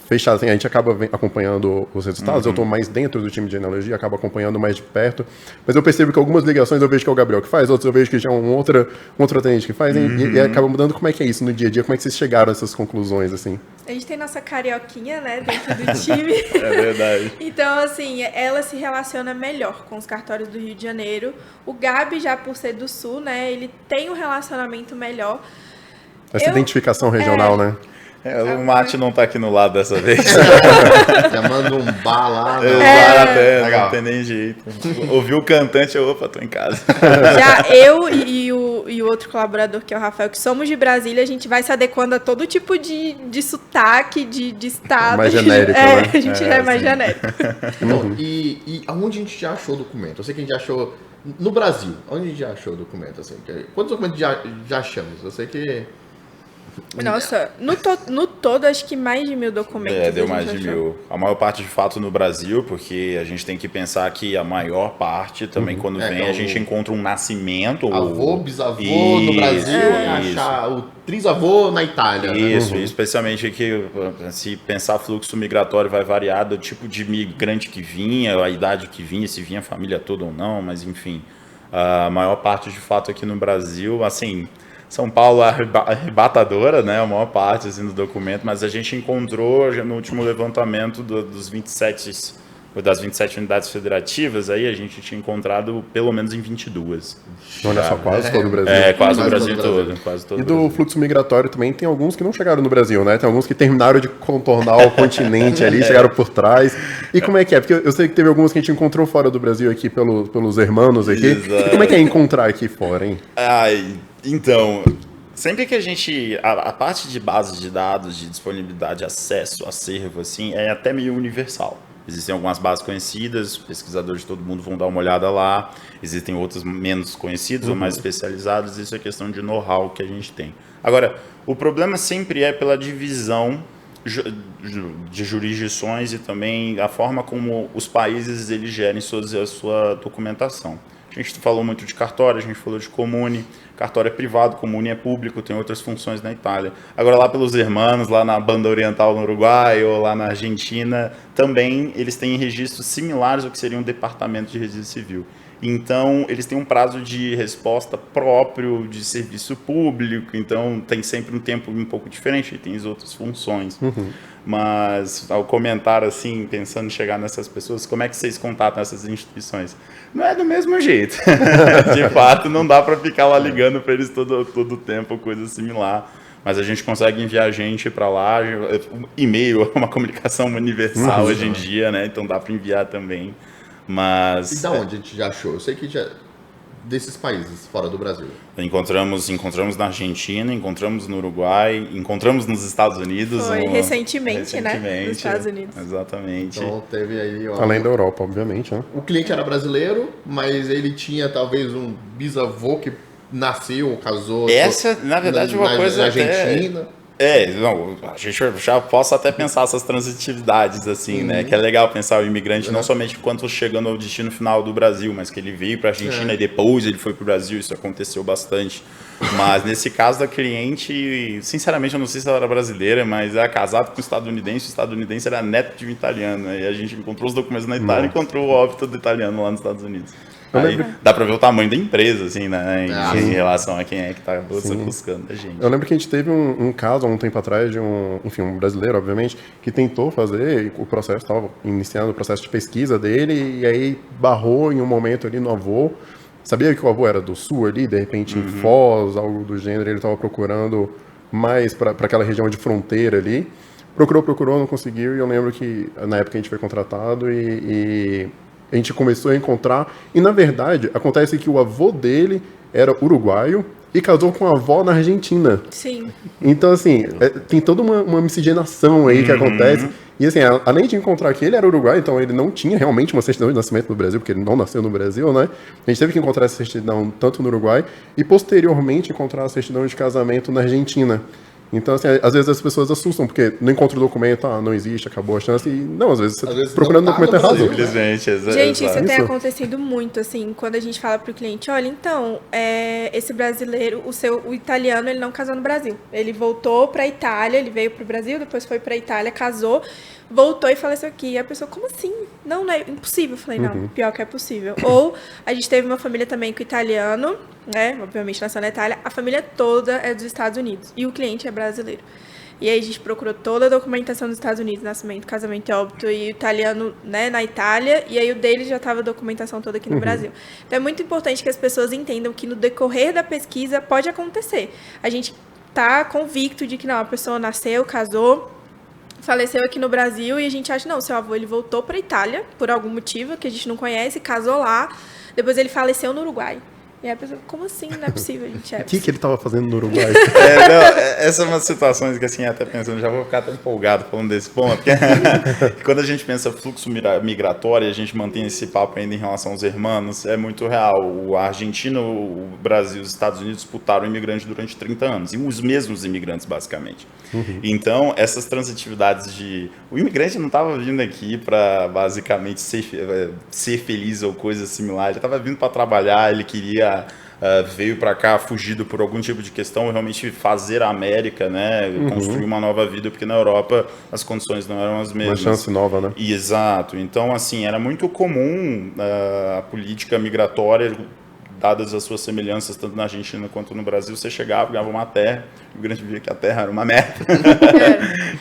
fechada. Assim, a gente acaba acompanhando os resultados, eu estou mais dentro do time de genealogia, acabo acompanhando mais de perto, mas eu percebo que algumas ligações eu vejo que é o Gabriel que faz, outras eu vejo que já é um outro atendente que faz, e acaba mudando. Como é que é isso no dia a dia? Como é que vocês chegaram a essas conclusões, assim? A gente tem nossa carioquinha, né, dentro do time. É verdade. Então, assim, ela se relaciona melhor com os cartórios do Rio de Janeiro. O Gabi, já por ser do Sul, né, ele tem um relacionamento melhor. Essa identificação regional, né? O Mate não tá aqui no lado dessa vez. Já manda um bar lá. Não tem nem jeito. Ouviu o cantante, opa, tô em casa. Já eu e o outro colaborador, que é o Rafael, que somos de Brasília, a gente vai se adequando a todo tipo de sotaque, de estado. Mais genérico, né? A gente já é mais genérico. Então, e aonde a gente já achou o documento? Eu sei que a gente já achou no Brasil. Onde a gente já achou o documento? Assim, quantos documentos já achamos? Eu sei que... Nossa, no todo, acho que mais de 1.000 documentos. Deu a mais gente de achou. 1.000. A maior parte, de fato, no Brasil, porque a gente tem que pensar que a maior parte também, quando vem, então, a gente encontra um nascimento. Avô, bisavô no Brasil e achar o trisavô na Itália. Isso, né? especialmente que se pensar fluxo migratório vai variar do tipo de migrante que vinha, a idade que vinha, se vinha a família toda ou não, mas enfim, a maior parte de fato aqui no Brasil, assim, São Paulo é arrebatadora, né, a maior parte assim, do documento, mas a gente encontrou no último levantamento das 27 unidades federativas, aí a gente tinha encontrado pelo menos em 22. Olha só, quase todo o Brasil. Quase o Quase Brasil todo o todo. Quase todo E o do Brasil. fluxo migratório também tem alguns que não chegaram no Brasil, né? Tem alguns que terminaram de contornar o continente ali, chegaram por trás. E como é que é? Porque eu sei que teve alguns que a gente encontrou fora do Brasil aqui pelos hermanos aqui. Exato. E como é que é encontrar aqui fora, hein? Então, sempre que a gente... A parte de base de dados, de disponibilidade, acesso, acervo, assim, é até meio universal. Existem algumas bases conhecidas, pesquisadores de todo mundo vão dar uma olhada lá. Existem outras menos conhecidas ou mais especializadas. Isso é questão de know-how que a gente tem. Agora, o problema sempre é pela divisão de jurisdições e também a forma como os países eles gerem a sua documentação. A gente falou muito de cartório, a gente falou de comune. Cartório é privado, comune é público, tem outras funções na Itália. Agora lá pelos hermanos, lá na Banda Oriental no Uruguai ou lá na Argentina, também eles têm registros similares ao que seria um departamento de registro civil. Então, eles têm um prazo de resposta próprio de serviço público, então tem sempre um tempo um pouco diferente, e tem as outras funções. Mas, ao comentar assim, pensando em chegar nessas pessoas, como é que vocês contatam essas instituições? Não é do mesmo jeito. De fato, não dá para ficar lá ligando para eles todo o tempo, coisa similar. Mas a gente consegue enviar gente para lá, e-mail é uma comunicação universal hoje em dia, né? Então dá para enviar também. Mas E da onde a gente já achou? Eu sei que já desses países fora do Brasil. encontramos na Argentina, encontramos no Uruguai, encontramos nos Estados Unidos. Foi recentemente, né? Nos Estados Unidos. Exatamente. Então teve aí... Ó, Além da Europa, obviamente, né? o cliente era brasileiro, mas ele tinha talvez um bisavô que nasceu, casou... Essa, na verdade, uma coisa na até... Argentina. Não, a gente já posso até pensar essas transitividades, assim, né? Que é legal pensar o imigrante não somente enquanto chegando ao destino final do Brasil, mas que ele veio para a Argentina e depois ele foi para o Brasil, isso aconteceu bastante. Mas nesse caso da cliente, sinceramente eu não sei se ela era brasileira, mas era casada com um estadunidense, o estadunidense era neto de um italiano, e a gente encontrou os documentos na Itália e encontrou o óbito do italiano lá nos Estados Unidos. Aí dá pra ver o tamanho da empresa, assim, né? Em relação a quem é que tá buscando a gente. Eu lembro que a gente teve um caso há um tempo atrás de um brasileiro, obviamente, que tentou fazer, o processo, estava iniciando o processo de pesquisa dele, e aí barrou em um momento ali no avô. Sabia que o avô era do sul ali, de repente em Foz, algo do gênero, ele estava procurando mais para aquela região de fronteira ali. Procurou, não conseguiu, e eu lembro que na época a gente foi contratado e a gente começou a encontrar, e na verdade acontece que o avô dele era uruguaio e casou com a avó na Argentina. Sim. Então, assim, tem toda uma miscigenação aí que acontece. E, assim, além de encontrar que ele era uruguaio, então ele não tinha realmente uma certidão de nascimento no Brasil, porque ele não nasceu no Brasil, né? A gente teve que encontrar essa certidão tanto no Uruguai e, posteriormente, encontrar a certidão de casamento na Argentina. Então, assim, às vezes as pessoas assustam, porque não encontra o documento, não existe, acabou a chance. E, não, às vezes você procurando o documento não tá no errado. Brasil. Simplesmente, Gente, isso tem Isso. acontecido muito, assim, quando a gente fala pro cliente, olha, então, esse brasileiro, o italiano, ele não casou no Brasil. Ele voltou pra Itália, ele veio pro Brasil, depois foi pra Itália, casou, voltou e faleceu aqui. E a pessoa, como assim? Não é impossível. Eu falei, não, pior que é possível. Ou a gente teve uma família também com italiano, né, obviamente nasceu na Itália, a família toda é dos Estados Unidos e o cliente é brasileiro. E aí a gente procurou toda a documentação dos Estados Unidos, nascimento, casamento e óbito, e o italiano, né, na Itália, e aí o dele já estava a documentação toda aqui no Brasil. Então é muito importante que as pessoas entendam que no decorrer da pesquisa pode acontecer. A gente tá convicto de que não, a pessoa nasceu, casou, faleceu aqui no Brasil, e a gente acha, não, seu avô ele voltou para Itália por algum motivo que a gente não conhece, casou lá, depois ele faleceu no Uruguai. E aí a pessoa, como assim? Não é possível, gente. O que ele estava fazendo no Uruguai? Essa é uma situação que, assim, até pensando, já vou ficar até empolgado falando desse ponto, porque quando a gente pensa fluxo migratório, a gente mantém esse papo ainda em relação aos hermanos, é muito real. A Argentina, o Brasil e os Estados Unidos disputaram imigrantes durante 30 anos, e os mesmos imigrantes, basicamente. Então, essas transitividades o imigrante não estava vindo aqui para, basicamente, ser feliz ou coisa similar, ele estava vindo para trabalhar, ele queria... veio para cá fugido por algum tipo de questão, realmente fazer a América, né, construir uma nova vida, porque na Europa as condições não eram as mesmas. Uma chance nova, né? Exato. Então, assim, era muito comum a política migratória, dadas as suas semelhanças, tanto na Argentina quanto no Brasil, você chegava, ganhava uma terra, o imigrante via que a terra era uma merda.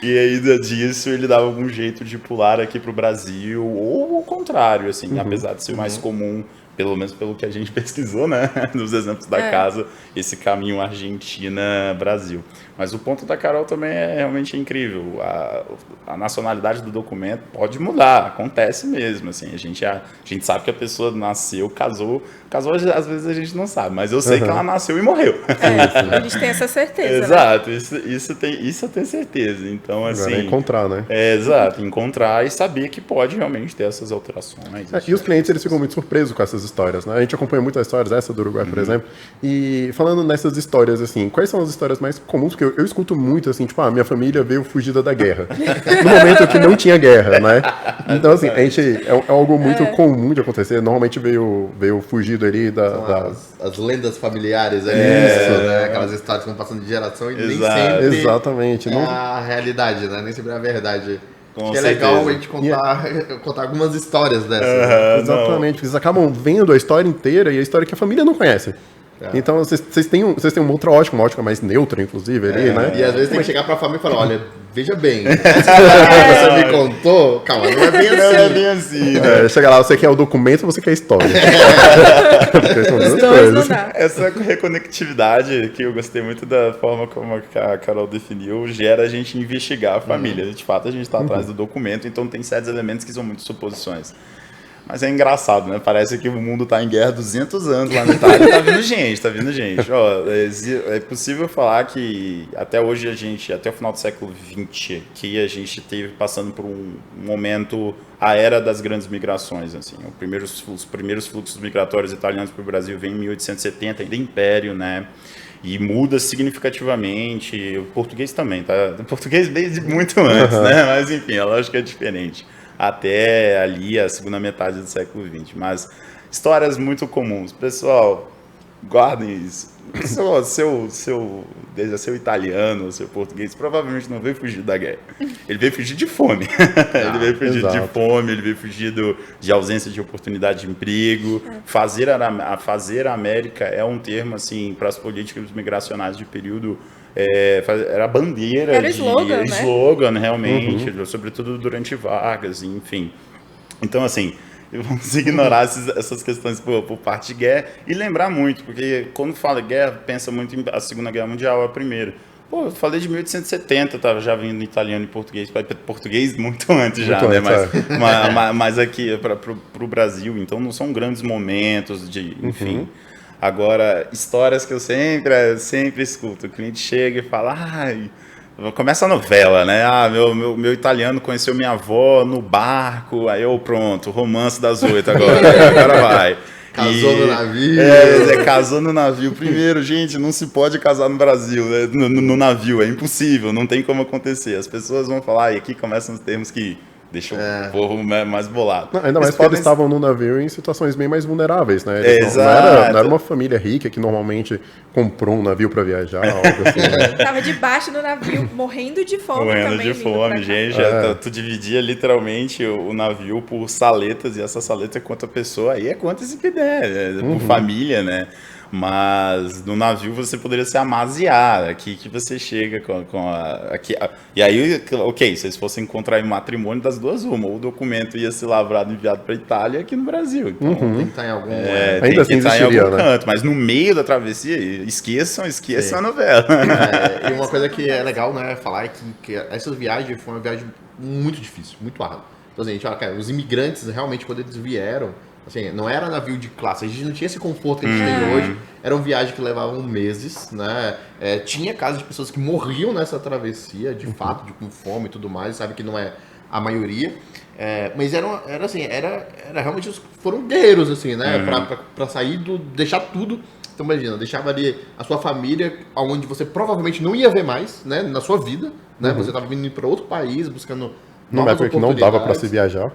E aí, disso, ele dava algum jeito de pular aqui para o Brasil, ou o contrário, assim, apesar de ser mais comum, pelo menos pelo que a gente pesquisou, né, dos exemplos da casa, esse caminho Argentina-Brasil. Mas o ponto da Carol também é realmente incrível. A nacionalidade do documento pode mudar, acontece mesmo. Assim, a gente sabe que a pessoa nasceu, casou, às vezes a gente não sabe, mas eu sei que ela nasceu e morreu. A gente tem essa certeza. Exato, né? Isso eu tenho certeza. Então, assim, agora é encontrar, né? Exato, encontrar e saber que pode realmente ter essas alterações. E os clientes, eles ficam muito surpresos com essas histórias, né? A gente acompanha muitas histórias, essa do Uruguai, por exemplo, e falando nessas histórias, assim, quais são as histórias mais comuns? Porque eu escuto muito, assim, tipo, minha família veio fugida da guerra. No momento que não tinha guerra, né? Então, assim, é algo muito comum de acontecer. Normalmente veio fugido ali as lendas familiares ali, né? Aquelas histórias que vão passando de geração e nem sempre exatamente. é a realidade, né? Nem sempre é a verdade. Com Acho que é certeza. legal a gente contar algumas histórias dessas. Exatamente, porque eles acabam vendo a história inteira e a história que a família não conhece. Então, vocês têm uma outra ótica, uma ótica mais neutra, inclusive, ali, né? E às vezes tem que chegar pra família e falar, olha, veja bem, essa história que você me contou, calma, não é bem assim. Não é bem assim, né? Chega lá, você quer o documento ou você quer a história? Os dois não dá. Essa reconectividade, que eu gostei muito da forma como a Carol definiu, gera a gente investigar a família. De fato, a gente está atrás do documento, então tem certos elementos que são muito suposições. Mas é engraçado, né? Parece que o mundo está em guerra há 200 anos lá na Itália. Tá vindo gente. Ó, é possível falar que até hoje até o final do século XX, que a gente teve passando por um momento, a era das grandes migrações. Assim. Os primeiros fluxos migratórios italianos para o Brasil vêm em 1870, ainda Império, né? E muda significativamente. O português também, tá? O português desde muito antes, né? Mas enfim, a lógica é diferente. Até ali a segunda metade do século XX. Mas histórias muito comuns. Pessoal, guardem isso. Seu italiano, seu português, provavelmente não veio fugir da guerra. Ele veio fugir de fome. Ele veio fugir de fome, ele veio fugir de ausência de oportunidade de emprego. Fazer a América é um termo, assim, para as políticas migracionais de período. Era bandeira, era slogan, né? Slogan, realmente, sobretudo durante Vargas, enfim. Então, assim, vamos ignorar essas questões por parte de guerra e lembrar muito, porque quando fala guerra, pensa muito em a Segunda Guerra Mundial, a primeira. Pô, eu falei de 1870, tava já vindo italiano e português muito antes já, né? Mas aqui para o Brasil, então não são grandes momentos de, enfim. Agora, histórias que eu sempre escuto. O cliente chega e fala, começa a novela, né? Meu italiano conheceu minha avó no barco, aí pronto, romance das 8 agora vai. Casou no navio. Casou no navio. Primeiro, gente, não se pode casar no Brasil, né? no navio, é impossível, não tem como acontecer. As pessoas vão falar, e aqui começam os termos que deixam o povo mais bolado. Não, ainda mais que eles estavam no navio em situações bem mais vulneráveis, né? Não era uma família rica que normalmente comprou um navio para viajar, algo assim, né? Tava debaixo do navio, morrendo de fome também. Morrendo de fome, gente. Tu dividia literalmente o navio por saletas, e essa saleta é quanto a pessoa, aí é quanto se puder, por família, né? Mas no navio você poderia se amaziar, aqui que você chega e aí, ok, se vocês fossem encontrar em matrimônio das duas uma, ou o documento ia ser lavrado e enviado para Itália aqui no Brasil. Então, tem que estar em algum... ainda assim existiria, né? canto, mas no meio da travessia, esqueçam a novela. E uma coisa que é legal, né, falar é que essa viagem foi uma viagem muito difícil, muito árdua. Então, assim, cara, os imigrantes, realmente, quando eles vieram, Assim, não era navio de classe, a gente não tinha esse conforto que a gente tem hoje. Eram viagens que levavam meses, né? Tinha casos de pessoas que morriam nessa travessia, de fato, com fome e tudo mais, sabe que não é a maioria. Mas era realmente, foram guerreiros, assim, né? Pra sair deixar tudo. Então imagina, deixava ali a sua família, onde você provavelmente não ia ver mais, né? Na sua vida, né? Você estava vindo para outro país, buscando Numa época que não dava para se viajar.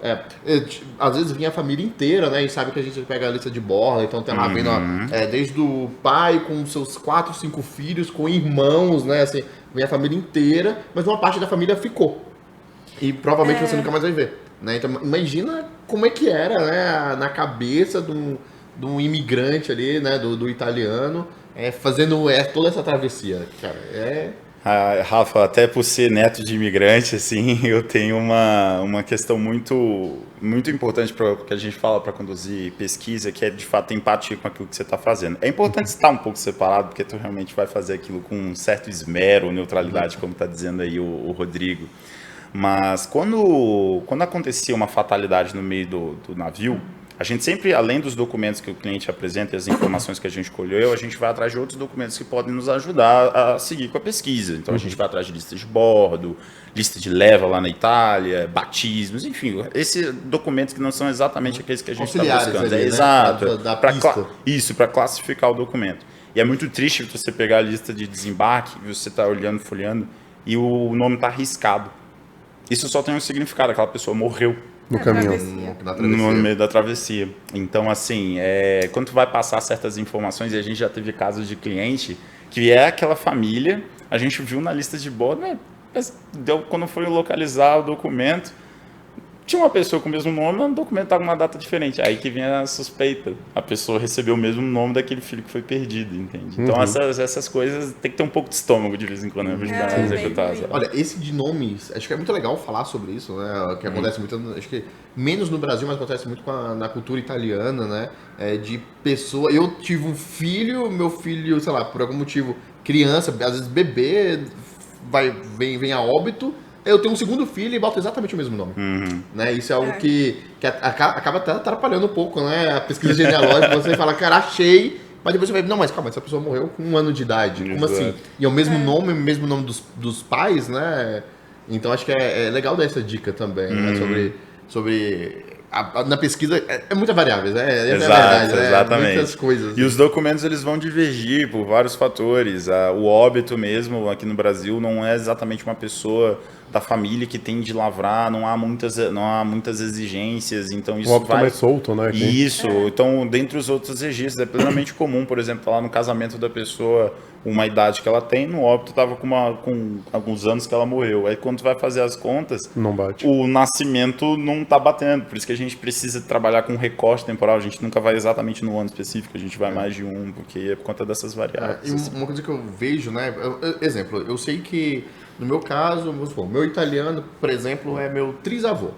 Às vezes vinha a família inteira, né? E sabe que a gente pega a lista de bordo, então tem lá vendo, desde o pai com seus 4, 5 filhos, com irmãos, né? Assim, vem a família inteira, mas uma parte da família ficou. E provavelmente você nunca mais vai ver, né? Então imagina como é que era, né? Na cabeça de um imigrante ali, né? Do italiano, fazendo toda essa travessia, cara. Rafa, até por ser neto de imigrante, assim, eu tenho uma questão muito, muito importante para que a gente fala para conduzir pesquisa, que é de fato empatia com aquilo que você está fazendo. É importante estar um pouco separado, porque tu realmente vai fazer aquilo com um certo esmero, neutralidade, como está dizendo aí o Rodrigo. Mas quando acontecia uma fatalidade no meio do navio, a gente sempre, além dos documentos que o cliente apresenta e as informações que a gente colheu, a gente vai atrás de outros documentos que podem nos ajudar a seguir com a pesquisa. Então, a gente vai atrás de lista de bordo, lista de leva lá na Itália, batismos, enfim, esses documentos que não são exatamente aqueles que a gente está buscando. Ali, exato. Da pista. Isso, para classificar o documento. E é muito triste você pegar a lista de desembarque, você está olhando, folheando, e o nome está riscado. Isso só tem um significado, aquela pessoa morreu. No caminho. No meio da travessia. Então, assim, quando tu vai passar certas informações, e a gente já teve casos de cliente, que é aquela família, a gente viu na lista de bordo, quando foi localizar o documento, tinha uma pessoa com o mesmo nome, mas o documento estava com uma data diferente. Aí que vem a suspeita. A pessoa recebeu o mesmo nome daquele filho que foi perdido, entende? Então, essas coisas tem que ter um pouco de estômago de vez em quando, pra ajudar a executar. Olha, esse de nomes, acho que é muito legal falar sobre isso, né? Que acontece muito, acho que menos no Brasil, mas acontece muito na cultura italiana, né? De pessoa. Eu tive um filho, meu filho, sei lá, por algum motivo, criança, às vezes bebê, vem a óbito. Eu tenho um segundo filho e boto exatamente o mesmo nome. Né? Isso é algo que acaba até atrapalhando um pouco, né? A pesquisa genealógica. Você fala, cara, achei, mas depois você vai, não, mas calma, essa pessoa morreu com 1 ano de idade. Como assim? E é o mesmo nome dos pais, né? Então acho que é legal dar essa dica também, né? Sobre na pesquisa é muita variáveis, né? Exato, exatamente. Muitas coisas. E os documentos eles vão divergir por vários fatores. O óbito mesmo aqui no Brasil não é exatamente uma pessoa da família que tem de lavrar, não há muitas exigências, então isso óbito mais solto, né? Aqui. Isso, então dentre os outros registros é plenamente comum, por exemplo, lá no casamento da pessoa, uma idade que ela tem, no óbito estava com alguns anos que ela morreu. Aí quando tu vai fazer as contas, não bate. O nascimento não está batendo, por isso que a gente precisa trabalhar com recorte temporal, a gente nunca vai exatamente no ano específico, a gente vai mais de um, porque é por conta dessas variáveis. E uma coisa que eu vejo, né, exemplo, eu sei que no meu caso, vamos supor, meu italiano, por exemplo, é meu trisavô.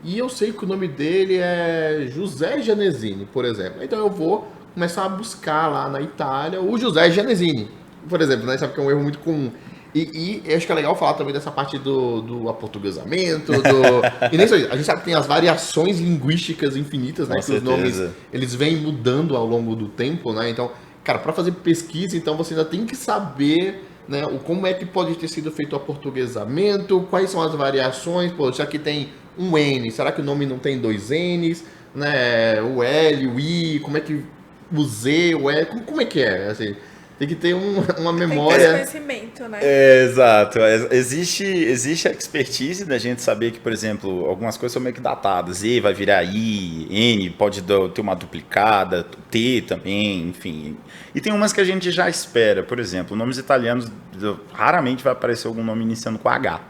E eu sei que o nome dele é José Gianesini, por exemplo. Então eu vou começar a buscar lá na Itália o José Gianesini, por exemplo, né? Sabe que é um erro muito comum. E acho que é legal falar também dessa parte do aportuguesamento, e nem só isso. A gente sabe que tem as variações linguísticas infinitas, né? Que os nomes, eles vêm mudando ao longo do tempo, né? Então, cara, para fazer pesquisa, então você ainda tem que saber, né, como é que pode ter sido feito o aportuguesamento, quais são as variações, pô, já que tem um N, será que o nome não tem 2 N's, né, o L, o I, como é que o Z, o E, como é que é, assim, tem que ter uma memória. Tem que ter conhecimento, né? Exato. Existe a expertise da gente saber que, por exemplo, algumas coisas são meio que datadas. E vai virar I, N, pode ter uma duplicada, T também, enfim. E tem umas que a gente já espera. Por exemplo, nomes italianos, raramente vai aparecer algum nome iniciando com H.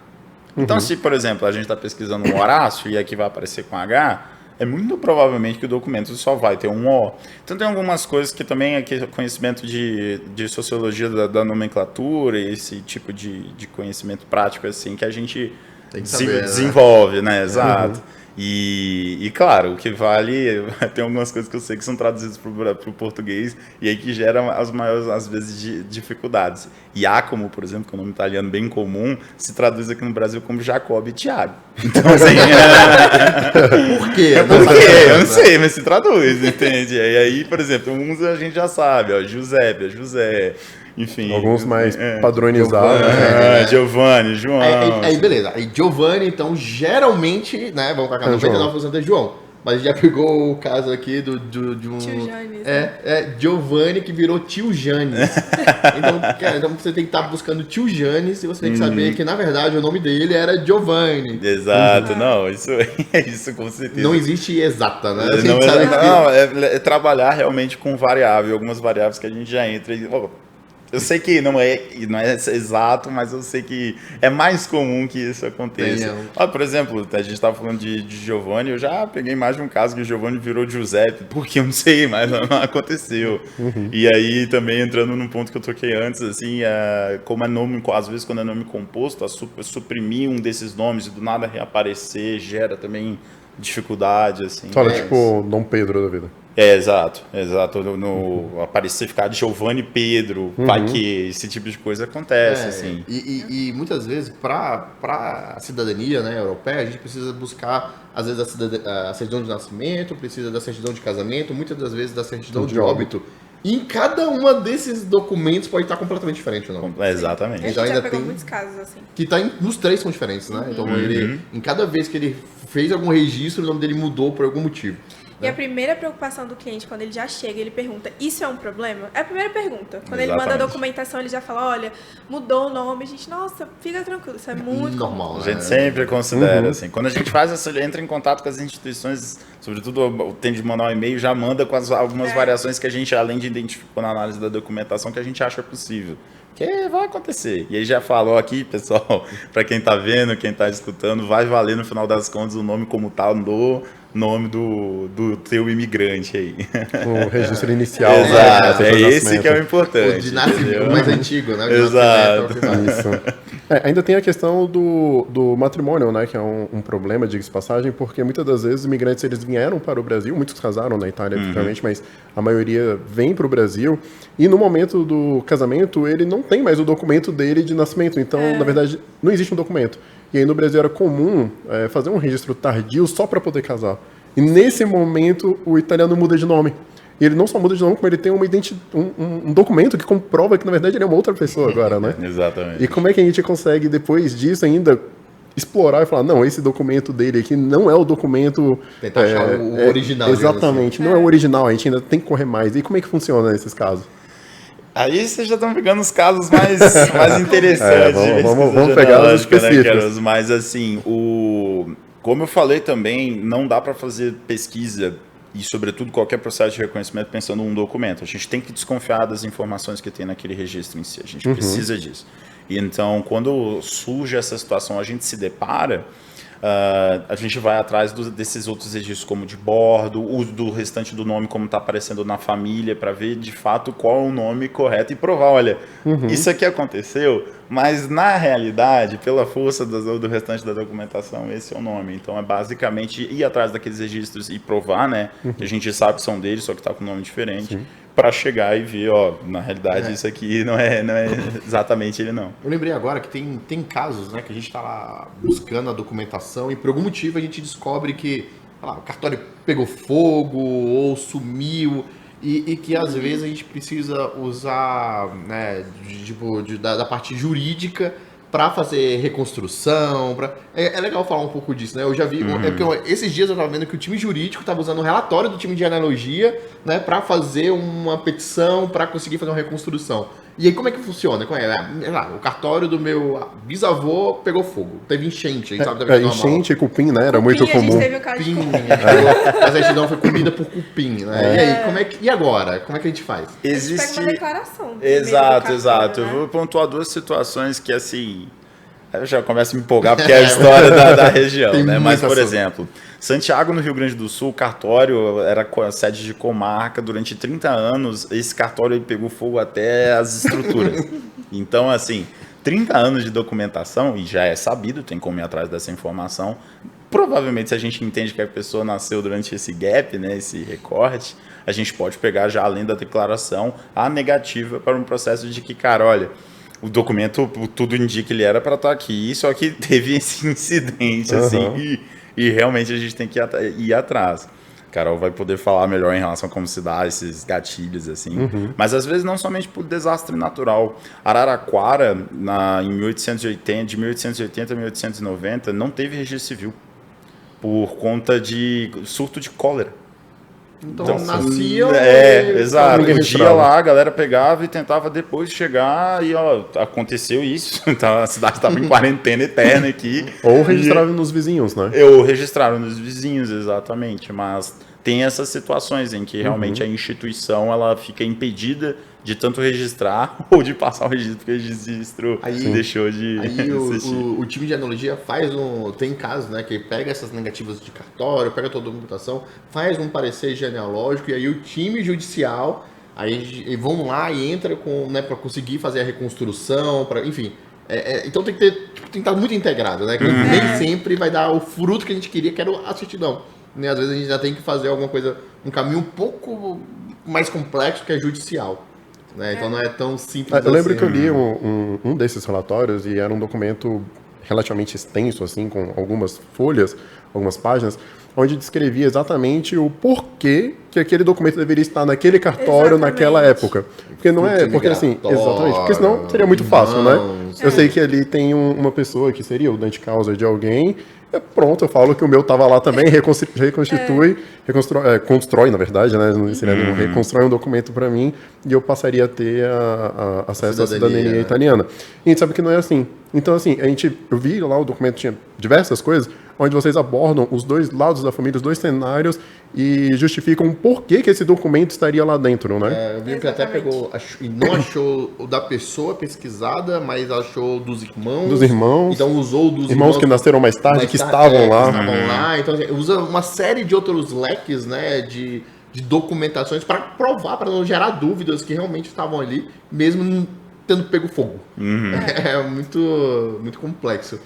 Então, se, por exemplo, a gente está pesquisando um Horácio e aqui vai aparecer com H, é muito provavelmente que o documento só vai ter um O. Então tem algumas coisas que também é conhecimento de sociologia da nomenclatura, esse tipo de conhecimento prático assim que a gente desenvolve, né? Exato. E claro, o que vale, tem algumas coisas que eu sei que são traduzidas para o português e aí que geram as maiores, às vezes, dificuldades. Giacomo, por exemplo, que é um nome italiano bem comum, se traduz aqui no Brasil como Jacob e Tiago. Então, assim... Por quê? Por quê? Eu não sei, mas se traduz, entende? E aí, por exemplo, uns a gente já sabe, ó, Giuseppe, José... Enfim. Alguns mais padronizados. Giovanni, João. Aí, beleza. Aí Giovanni, então, geralmente, né? Vamos colocar 99% é João. Mas já pegou o caso aqui de um... Tio Janes. Giovanni que virou tio Janes. então você tem que estar buscando tio Janes e você tem que saber que, na verdade, o nome dele era Giovanni. Exato, não, isso com certeza. Não existe exata, né? É trabalhar realmente com variável, algumas variáveis que a gente já entra e... Eu sei que não é exato, mas eu sei que é mais comum que isso aconteça. Por exemplo, a gente estava falando de Giovanni, eu já peguei mais de um caso que o Giovanni virou Giuseppe, porque eu não sei, mas não aconteceu. E aí também entrando num ponto que eu toquei antes, assim, como é nome, às vezes quando é nome composto, suprimir um desses nomes e do nada reaparecer gera também dificuldade, assim. Fala, tipo, Dom Pedro da vida. Exato. No aparecer, ficar de Giovanni Pedro, vai que esse tipo de coisa acontece, assim. E muitas vezes, para a cidadania, né, europeia, a gente precisa buscar, às vezes, a certidão de nascimento, precisa da certidão de casamento, muitas das vezes da certidão de óbito. E em cada uma desses documentos pode estar completamente diferente o nome. Exatamente. A gente já pegou muitos casos assim. Que nos três são diferentes, né? Então, em cada vez que ele fez algum registro, o nome dele mudou por algum motivo. E a primeira preocupação do cliente, quando ele já chega, ele pergunta, isso é um problema? É a primeira pergunta. Quando ele manda a documentação, ele já fala, olha, mudou o nome. A gente, nossa, fica tranquilo, isso é muito normal. comum. A gente sempre considera, assim. Quando a gente entra em contato com as instituições, sobretudo tem de mandar um e-mail, já manda com algumas variações que a gente, além de identificar na análise da documentação, que a gente acha possível. Que vai acontecer. E aí já falou aqui, pessoal, para quem tá vendo, quem tá escutando, vai valer no final das contas o nome como tal do nome do teu imigrante aí. O registro inicial. Exato, é esse que é o importante. O de nascimento mais antigo, né? Exato. Isso. Ainda tem a questão do matrimônio, né? Que é um problema, diga-se de passagem, porque muitas das vezes os imigrantes eles vieram para o Brasil, muitos casaram na Itália, obviamente, mas a maioria vem para o Brasil e no momento do casamento ele não tem mais o documento dele de nascimento, então na verdade não existe um documento. E aí no Brasil era comum fazer um registro tardio só para poder casar. E nesse momento o italiano muda de nome. E ele não só muda de nome, como ele tem um documento que comprova que na verdade ele é uma outra pessoa agora, né? Exatamente. E como é que a gente consegue depois disso ainda explorar e falar, não, esse documento dele aqui não é o documento... Tentar achar o original. Exatamente, não é o original, a gente ainda tem que correr mais. E como é que funciona nesses casos? Aí vocês já estão pegando os casos mais interessantes. Vamos pegar os específicos. Né, mas assim, como eu falei também, não dá para fazer pesquisa e, sobretudo, qualquer processo de reconhecimento pensando num documento. A gente tem que desconfiar das informações que tem naquele registro em si. A gente precisa disso. E então, quando surge essa situação, a gente se depara, a gente vai atrás desses outros registros, como de bordo, do restante do nome, como está aparecendo na família, para ver de fato qual é o nome correto e provar, olha, isso aqui aconteceu, mas na realidade, pela força do restante da documentação, esse é o nome. Então é basicamente ir atrás daqueles registros e provar, né, que a gente sabe que são deles, só que está com um nome diferente. Para chegar e ver, na realidade isso aqui não é exatamente ele não. Eu lembrei agora que tem casos, né, que a gente está lá buscando a documentação e por algum motivo a gente descobre que o cartório pegou fogo ou sumiu e que às vezes a gente precisa usar, né, da parte jurídica para fazer reconstrução. É legal falar um pouco disso, né? Eu já vi, porque esses dias eu estava vendo que o time jurídico estava usando o relatório do time de genealogia, né, para fazer uma petição, para conseguir fazer uma reconstrução. E aí como é que funciona? O cartório do meu bisavô pegou fogo, teve enchente, a gente sabe da enchente e cupim, né? Era muito comum. A gente teve um caso de cupim. A certidão foi comida por cupim, né? E aí, e agora? Como é que a gente faz? Existe... A gente pega uma declaração. Exato. Né? Eu vou pontuar duas situações que, assim... Eu já começo a me empolgar porque é a história da região, né? Mas, por exemplo, Santiago, no Rio Grande do Sul, o cartório era sede de comarca durante 30 anos. Esse cartório pegou fogo até as estruturas. Então, assim, 30 anos de documentação, e já é sabido, tem como ir atrás dessa informação, provavelmente, se a gente entende que a pessoa nasceu durante esse gap, né, esse recorte, a gente pode pegar já, além da declaração, a negativa para um processo de que, cara, olha, o documento, tudo indica que ele era para estar aqui, só que teve esse incidente, assim, e realmente a gente tem que ir atrás. Carol vai poder falar melhor em relação a como se dá esses gatilhos, assim. Mas, às vezes, não somente por desastre natural. Araraquara, em 1880, de 1880 a 1890, não teve registro civil por conta de surto de cólera. Então nasciam... Exato. O dia lá, a galera pegava e tentava depois chegar e, ó, aconteceu isso. Então, a cidade estava em quarentena eterna aqui. Ou registraram nos vizinhos, né? Ou registraram nos vizinhos, exatamente. Mas tem essas situações em que realmente a instituição ela fica impedida de tanto registrar ou de passar o registro, porque o registro deixou de existir. O time de genealogia faz tem casos, né, que pega essas negativas de cartório, pega toda a documentação, faz um parecer genealógico, e aí o time judicial, aí vão lá e entra com, né, para conseguir fazer a reconstrução, enfim. Então tem que estar muito integrado, né, que nem sempre vai dar o fruto que a gente queria, que era a certidão. Né? Às vezes a gente já tem que fazer alguma coisa, um caminho um pouco mais complexo, que é judicial. Né? Então não é tão simples. Eu lembro que eu li um desses relatórios e era um documento relativamente extenso, assim, com algumas folhas, algumas páginas, onde descrevia exatamente o porquê que aquele documento deveria estar naquele cartório naquela época. Porque não é, porque assim, exatamente, porque senão seria muito fácil, né? Eu sei que ali tem uma pessoa que seria o dante causa de alguém, pronto, eu falo que o meu estava lá também, constrói, na verdade, né? Não seria nenhum, reconstrói um documento para mim e eu passaria a ter acesso à cidadania italiana. E a gente sabe que não é assim. Então, assim, eu vi lá, o documento tinha diversas coisas, onde vocês abordam os dois lados da família, os dois cenários, e justificam por que esse documento estaria lá dentro, né? Eu vi que até pegou, e não achou o da pessoa pesquisada, mas achou dos irmãos. Dos irmãos. Então usou dos irmãos que nasceram mais tarde, que estavam lá. Estavam lá. Então usa uma série de outros leques, né, de documentações para provar, para não gerar dúvidas que realmente estavam ali, mesmo tendo pego fogo. É muito, muito complexo.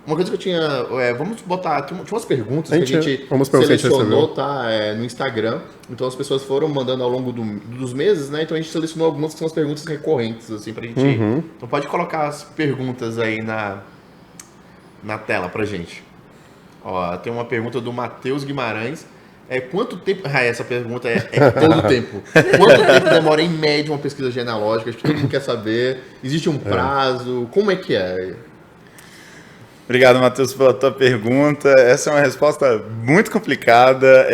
Uma coisa que eu tinha... vamos botar... Tinha umas perguntas que a gente selecionou, tá? No Instagram. Então as pessoas foram mandando ao longo dos meses, né? Então a gente selecionou algumas que são as perguntas recorrentes, assim, pra gente... Então pode colocar as perguntas aí na tela pra gente. Ó, tem uma pergunta do Matheus Guimarães. Quanto tempo... essa pergunta é todo tempo. Quanto tempo demora em média uma pesquisa genealógica? Acho que todo mundo quer saber. Existe um prazo? Como é que é? Obrigado, Matheus, pela tua pergunta. Essa é uma resposta muito complicada.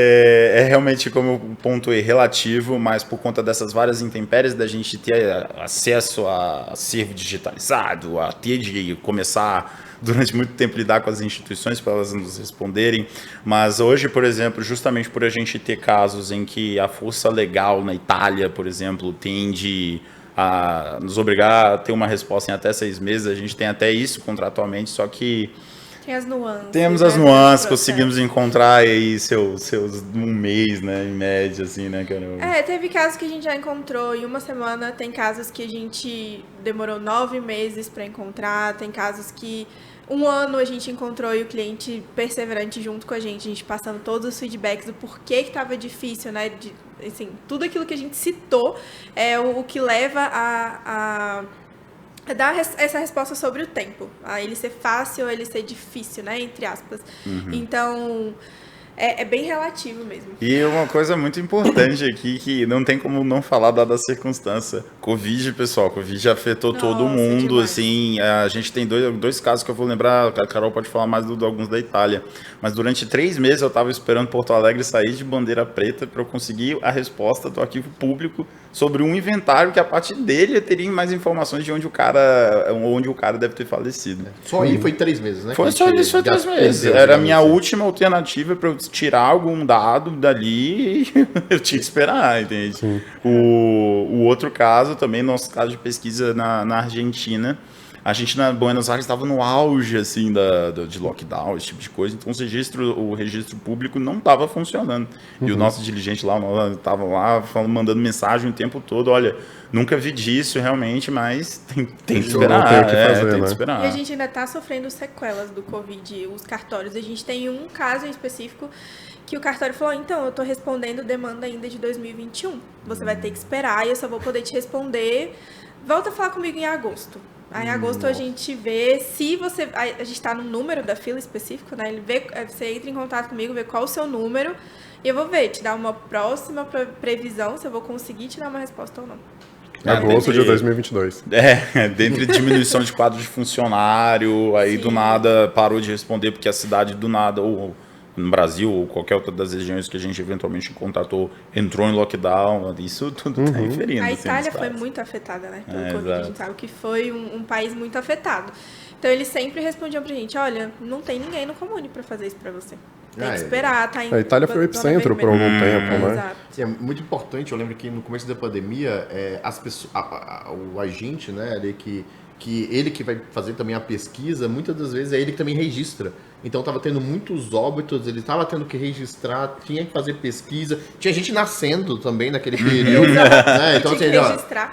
Realmente, como eu pontuei, relativo, mas por conta dessas várias intempéries da gente ter acesso a acervo digitalizado, a ter de começar durante muito tempo lidar com as instituições para elas nos responderem. Mas hoje, por exemplo, justamente por a gente ter casos em que a força legal na Itália, por exemplo, tende a nos obrigar a ter uma resposta em até 6 meses, a gente tem até isso contratualmente, só que tem as nuances. Temos as nuances, conseguimos encontrar aí seus 1 mês, né, em média, assim, né, Carol? Teve casos que a gente já encontrou em 1 semana, tem casos que a gente demorou 9 meses para encontrar, tem casos que 1 ano a gente encontrou e o cliente perseverante junto com a gente passando todos os feedbacks do porquê que estava difícil, né, assim, tudo aquilo que a gente citou é o que leva a dar essa resposta sobre o tempo, a ele ser fácil ou ele ser difícil, né, entre aspas. Então, é bem relativo mesmo. E uma coisa muito importante aqui, que não tem como não falar dada a circunstância. Covid, pessoal, Covid afetou todo mundo, demais. Assim, a gente tem dois casos que eu vou lembrar, a Carol pode falar mais de alguns da Itália, mas durante 3 meses eu estava esperando Porto Alegre sair de bandeira preta para eu conseguir a resposta do arquivo público sobre um inventário que a partir dele eu teria mais informações de onde o cara deve ter falecido. Só aí foi 3 meses, né? Foi 3 meses. Era a minha última alternativa para eu tirar algum dado dali e eu tinha que esperar, entende? O outro caso também, nosso caso de pesquisa na Argentina, A gente na Buenos Aires estava no auge assim de lockdown, esse tipo de coisa, então o registro público não estava funcionando. E o nosso dirigente lá estava lá mandando mensagem o tempo todo, olha, nunca vi disso realmente, mas tem que esperar. Tem que esperar. E a gente ainda está sofrendo sequelas do Covid, os cartórios. A gente tem um caso em específico que o cartório falou, então, eu estou respondendo demanda ainda de 2021. Você vai ter que esperar e eu só vou poder te responder. Volta a falar comigo em agosto. Aí em agosto a gente vê se você... A gente está no número da fila específico, né? Ele vê, você entra em contato comigo, vê qual o seu número e eu vou ver, te dar uma próxima previsão se eu vou conseguir te dar uma resposta ou não. Agosto de 2022. Dentro de diminuição de quadro de funcionário, aí do nada parou de responder porque a cidade do nada, ou no Brasil, ou qualquer outra das regiões que a gente eventualmente contatou, entrou em lockdown, isso tudo está inferindo. A Itália foi muito afetada, né, pelo Covid, a gente sabe que foi um país muito afetado. Então eles sempre respondiam pra gente, olha, não tem ninguém no Comune para fazer isso para você. Tem que esperar, tá em... A Itália foi o epicentro por algum tempo, né? Exato. É muito importante, eu lembro que no começo da pandemia, as pessoas, o agente, né, ele que vai fazer também a pesquisa, muitas das vezes é ele que também registra. Então estava tendo muitos óbitos, ele estava tendo que registrar, tinha que fazer pesquisa, tinha gente nascendo também naquele período. Né? Então, assim,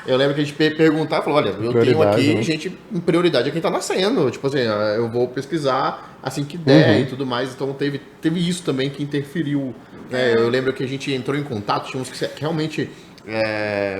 eu lembro que a gente perguntava, falou, olha, eu tenho aqui gente em prioridade é quem está nascendo. Tipo assim, eu vou pesquisar assim que der e tudo mais. Então teve isso também que interferiu. Né? Eu lembro que a gente entrou em contato, tinha uns que realmente...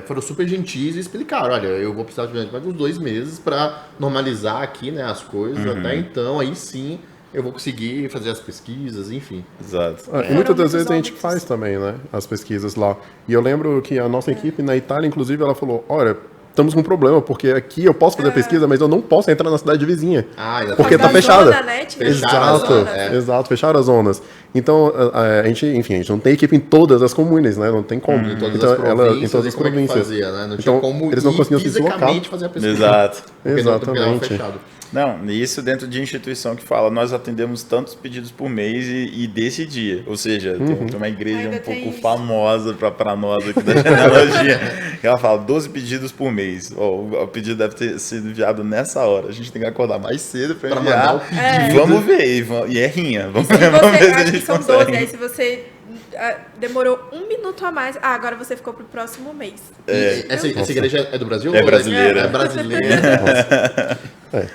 foram super gentis e explicaram, olha, eu vou precisar de mais uns 2 meses para normalizar aqui, né, as coisas, até então, aí sim eu vou conseguir fazer as pesquisas, enfim. Exato. E muitas das vezes a gente faz também, né, as pesquisas lá. E eu lembro que a nossa equipe na Itália, inclusive, ela falou, olha, estamos com um problema, porque aqui eu posso fazer pesquisa, mas eu não posso entrar na cidade vizinha. Porque está fechada. Zona, né? Exato, fecharam as zonas. Então, a gente não tem equipe em todas as comunes, né? Não tem como. Em todas as províncias. Fazia, né? Não tinha então, como eles não conseguiam se deslocar. fazer a pesquisa. Exato. Exatamente. Fechado. Não, isso dentro de instituição que fala, nós atendemos tantos pedidos por mês e desse dia. Ou seja, tem uma igreja um pouco famosa para nós aqui da genealogia. Ela fala 12 pedidos por mês. O pedido deve ter sido enviado nessa hora. A gente tem que acordar mais cedo para enviar. Mandar o pedido. Vamos ver. E é rinha. Vamos ver se a gente consegue. São 12, aí se você... demorou 1 minuto a mais. Agora você ficou pro próximo mês. Essa igreja é do Brasil? É brasileira. É brasileira.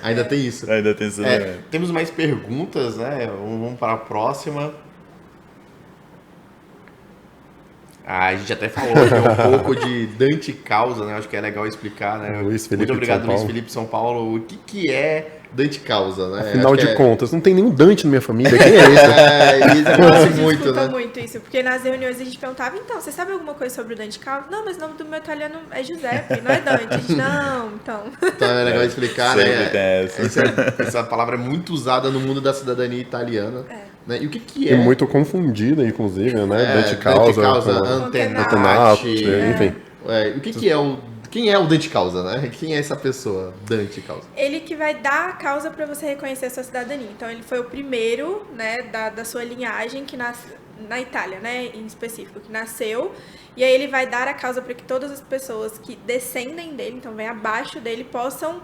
Ainda tem isso. Ainda tem isso. Temos mais perguntas, né? Vamos para a próxima. A gente até falou aqui um pouco de Dante Causa, né? Acho que é legal explicar, né? Muito obrigado, Luiz Felipe São Paulo. O que é Dante Causa, né? Afinal de contas, não tem nenhum Dante na minha família. Quem é esse? Isso acontece muito, né? Muito isso, porque nas reuniões a gente perguntava, então, você sabe alguma coisa sobre o Dante Causa? Não, mas o nome do meu italiano é Giuseppe, não é Dante. A gente, não, então. Então é legal explicar, né? Essa palavra é muito usada no mundo da cidadania italiana. Né? E o que é? E muito confundida, inclusive, né? Dante Causa, Antenati, enfim. O que é quem é o Dante Causa, né? Quem é essa pessoa, Dante Causa? Ele que vai dar a causa para você reconhecer a sua cidadania. Então, ele foi o primeiro, né, da sua linhagem que nasce na Itália, né, em específico, que nasceu. E aí ele vai dar a causa para que todas as pessoas que descendem dele, então vem abaixo dele, possam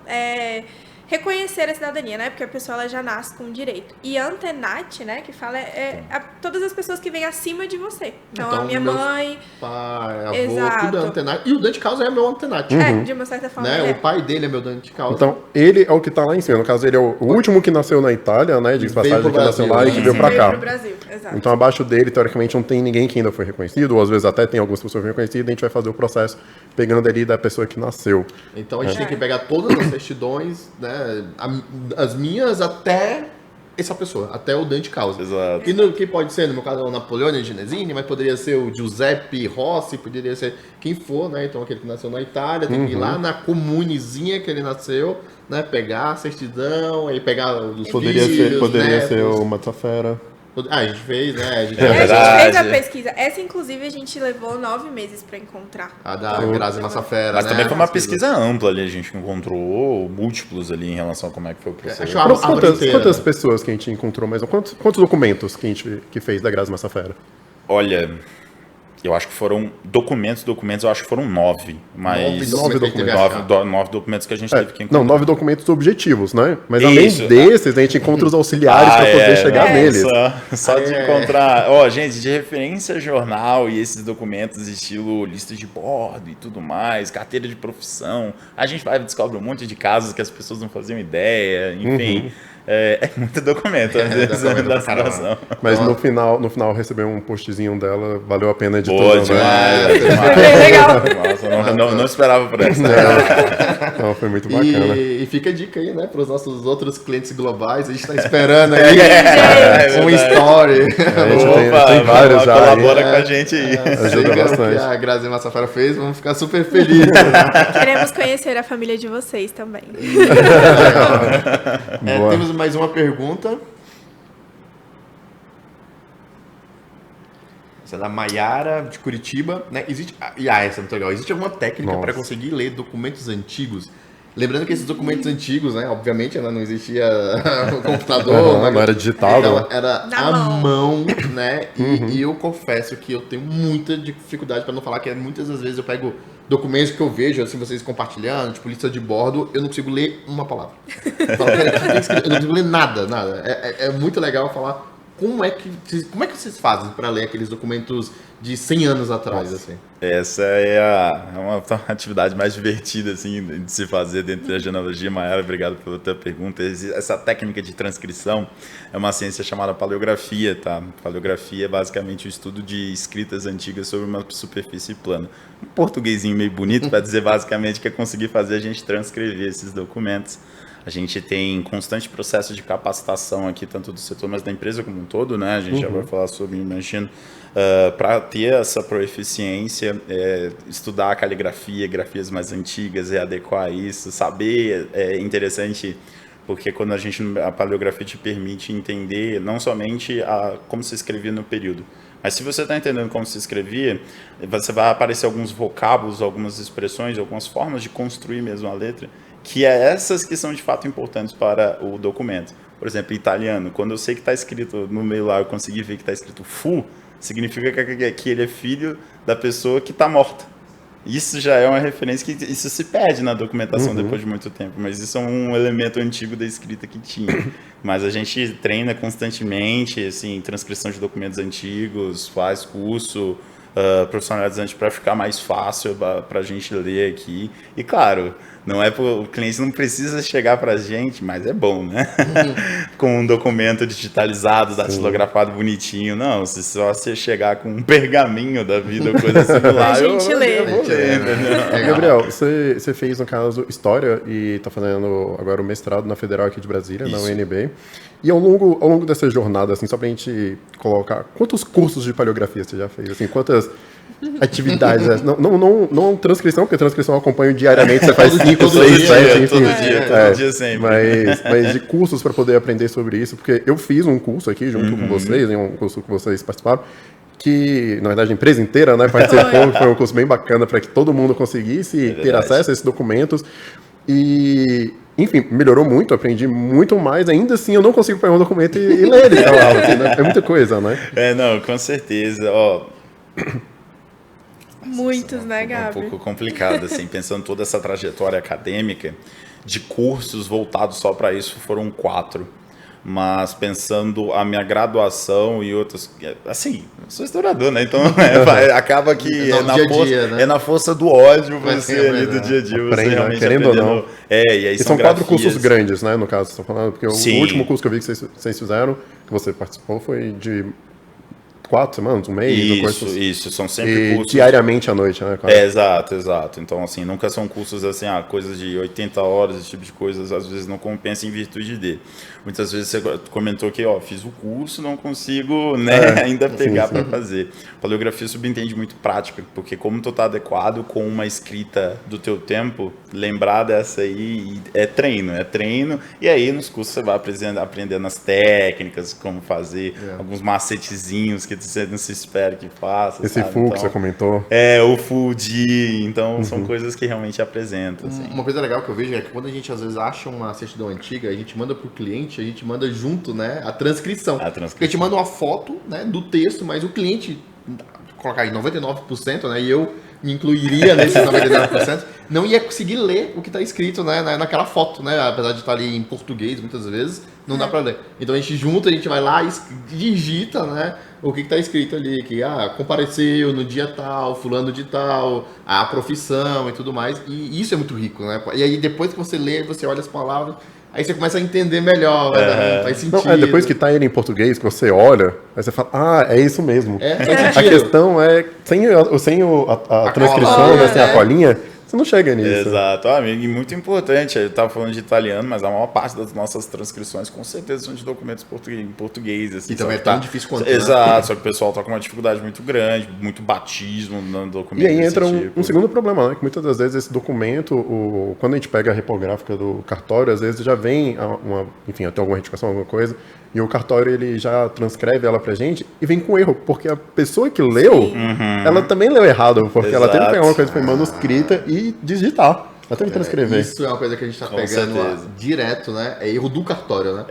reconhecer a cidadania, né? Porque a pessoa ela já nasce com direito. E antenati, né? Que fala todas as pessoas que vêm acima de você. Então a minha mãe... pai, avô, tudo é antenati. E o Dante Causa é meu antenati. De uma certa forma. Né? O pai dele é meu Dante Causa. Então, ele é o que tá lá em cima. No caso, ele é o último que nasceu na Itália, né? De passagem que nasceu lá e que veio pra cá. Pro Brasil, exato. Então, abaixo dele, teoricamente, não tem ninguém que ainda foi reconhecido, ou às vezes até tem algumas pessoas reconhecidas, a gente vai fazer o processo pegando ali da pessoa que nasceu. Então, a gente tem que pegar todas as certidões, né? As minhas até essa pessoa, até o Dante Causa. Exato. E que pode ser, no meu caso, o Napoleone Genesini, mas poderia ser o Giuseppe Rossi, poderia ser quem for, né? Então, aquele que nasceu na Itália, tem que ir lá na comunezinha que ele nasceu, né? Pegar a certidão, aí pegar os Poderia ser o Mazzaferra. A gente fez, né? A gente fez a pesquisa. Essa, inclusive, a gente levou 9 meses para encontrar. A da Grazi Massafera, mas né? também foi uma pesquisa ampla ali, a gente encontrou múltiplos ali em relação a como é que foi o processo. Quantas pessoas que a gente encontrou mais? Quantos documentos que a gente fez da Grazi Massafera? Olha, eu acho que foram documentos, eu acho que foram 9. Mas 9 documentos. 9 documentos que a gente teve que encontrar. Não, 9 documentos objetivos, né? Mas Isso. além desses, a gente encontra os auxiliares para poder chegar neles. Só de encontrar. Ó, gente, de referência jornal e esses documentos estilo lista de bordo e tudo mais, carteira de profissão. A gente vai descobrir um monte de casos que as pessoas não faziam ideia, enfim. É muito documento, às vezes, da situação. Mas no final receber um postzinho dela, valeu a pena de Boa, tudo, demais, né? demais. Bem legal. Nossa, não esperava por essa. Não, foi muito bacana. E fica a dica aí, né, para os nossos outros clientes globais. A gente está esperando aí um story. A gente tem vários já. Colabora com a gente aí. Ajuda bastante. Que a Grazi Massafera fez, vamos ficar super felizes. Queremos conhecer a família de vocês também. Temos mais uma pergunta. Essa é da Maiara, de Curitiba. Né? Essa é muito legal. Existe alguma técnica para conseguir ler documentos antigos? Lembrando que esses documentos antigos, né? Obviamente, não existia o computador. Não era digital. Então, era Na à mão. mão, né? E eu confesso que eu tenho muita dificuldade, para não falar que muitas das vezes eu pego documentos que eu vejo, assim, vocês compartilhando, tipo lista de bordo, eu não consigo ler uma palavra. Eu falo, "Pera, eu não consigo ler nada. É muito legal falar como é que vocês fazem para ler aqueles documentos de 100 anos atrás, assim. Essa é uma atividade mais divertida assim, de se fazer dentro da genealogia. Mayara, obrigado pela tua pergunta. Essa técnica de transcrição é uma ciência chamada paleografia, tá? Paleografia é basicamente o estudo de escritas antigas sobre uma superfície plana. Um portuguesinho meio bonito para dizer basicamente que é conseguir fazer a gente transcrever esses documentos. A gente tem constante processo de capacitação aqui, tanto do setor, mas da empresa como um todo, né? A gente já vai falar sobre, imagino, para ter essa proeficiência, estudar a caligrafia, grafias mais antigas e adequar isso, saber é interessante, porque quando a paleografia te permite entender não somente como se escrevia no período, mas se você está entendendo como se escrevia, você vai aparecer alguns vocábulos, algumas expressões, algumas formas de construir mesmo a letra, que é essas que são de fato importantes para o documento. Por exemplo, em italiano, quando eu sei que está escrito no meio lá, eu consegui ver que está escrito fu, significa que ele é filho da pessoa que está morta. Isso já é uma referência que isso se perde na documentação depois de muito tempo, mas isso é um elemento antigo da escrita que tinha. Mas a gente treina constantemente, assim, transcrição de documentos antigos, faz curso profissionalizante para ficar mais fácil para a gente ler aqui. E claro, o cliente não precisa chegar para a gente, mas é bom, né? Com um documento digitalizado, datilografado bonitinho. Não, se só você chegar com um pergaminho da vida, coisa similar, a gente lê. eu vou ler. Gabriel, você fez, no caso, História e está fazendo agora o mestrado na Federal aqui de Brasília, na UNB. E ao longo dessa jornada, assim, só pra gente colocar, quantos cursos de paleografia você já fez? Assim, quantas atividades? Não transcrição, porque transcrição eu acompanho diariamente, você faz 5, 6, 7, enfim. Todo dia sempre. Mas de cursos para poder aprender sobre isso, porque eu fiz um curso aqui junto com vocês, em um curso que vocês participaram, que, na verdade, a empresa inteira, né, participou, foi um curso bem bacana para que todo mundo conseguisse ter acesso a esses documentos. E, enfim, melhorou muito, aprendi muito mais. Ainda assim, eu não consigo pegar um documento e ler ele. Assim, né? É muita coisa, né? Não, com certeza. Ó, Muitos, né, Gabi? Um pouco complicado, assim, pensando toda essa trajetória acadêmica, de cursos voltados só para isso, foram 4. Mas pensando a minha graduação e outras... Assim, eu sou historiador, né? Então acaba que é na força do ódio você ali do dia a dia. Você realmente querendo ou não. E aí são 4 cursos grandes, né? No caso, você está falando. Porque Sim. O último curso que eu vi que vocês fizeram, que você participou, foi de 4 semanas, um mês? Isso, são sempre cursos. Diariamente à noite, né? Exato. Então, assim, nunca são cursos assim, coisas de 80 horas, esse tipo de coisas, às vezes não compensa em virtude de. Muitas vezes você comentou que, fiz o curso, não consigo, né, ainda pegar para fazer. Paleografia subentende muito prática, porque como tu tá adequado com uma escrita do teu tempo, lembrar dessa aí é treino, e aí nos cursos você vai aprendendo as técnicas, como fazer alguns macetezinhos que você não se espera que faça. Esse full que você comentou. O full de, então são coisas que realmente apresentam. Assim. Uma coisa legal que eu vejo é que quando a gente às vezes acha uma certidão antiga, a gente manda pro cliente, a gente manda junto, né, a transcrição. Porque a gente manda uma foto, né, do texto, mas o cliente, colocar aí 99%, né? E eu me incluiria nesses 99%, não ia conseguir ler o que está escrito, né, naquela foto, né? Apesar de estar ali em português, muitas vezes, não dá para ler. Então a gente junta, a gente vai lá e digita, né? O que está escrito ali, que compareceu no dia tal, fulano de tal, a profissão e tudo mais. E isso é muito rico, né? E aí depois que você lê, você olha as palavras, aí você começa a entender melhor, faz sentido. Não, depois que tá ele em português, que você olha, aí você fala, é isso mesmo. Faz A questão é, sem a transcrição, cola, né, sem a colinha, você não chega nisso. Exato. E muito importante, eu estava falando de italiano, mas a maior parte das nossas transcrições com certeza são de documentos em português. Assim, e também é tão difícil quanto, exato, né? só que o pessoal está com uma dificuldade muito grande, muito batismo no documento. E aí entra um segundo problema, né? Que muitas das vezes esse documento, quando a gente pega a repográfica do cartório, às vezes já vem enfim, até alguma retificação, alguma coisa, e o cartório ele já transcreve ela pra gente e vem com erro, porque a pessoa que leu, ela também leu errado, porque ela teve que pegar uma coisa que foi manuscrita e digitar. Ela teve que transcrever. Isso é uma coisa que a gente está pegando direto, né? É erro do cartório, né?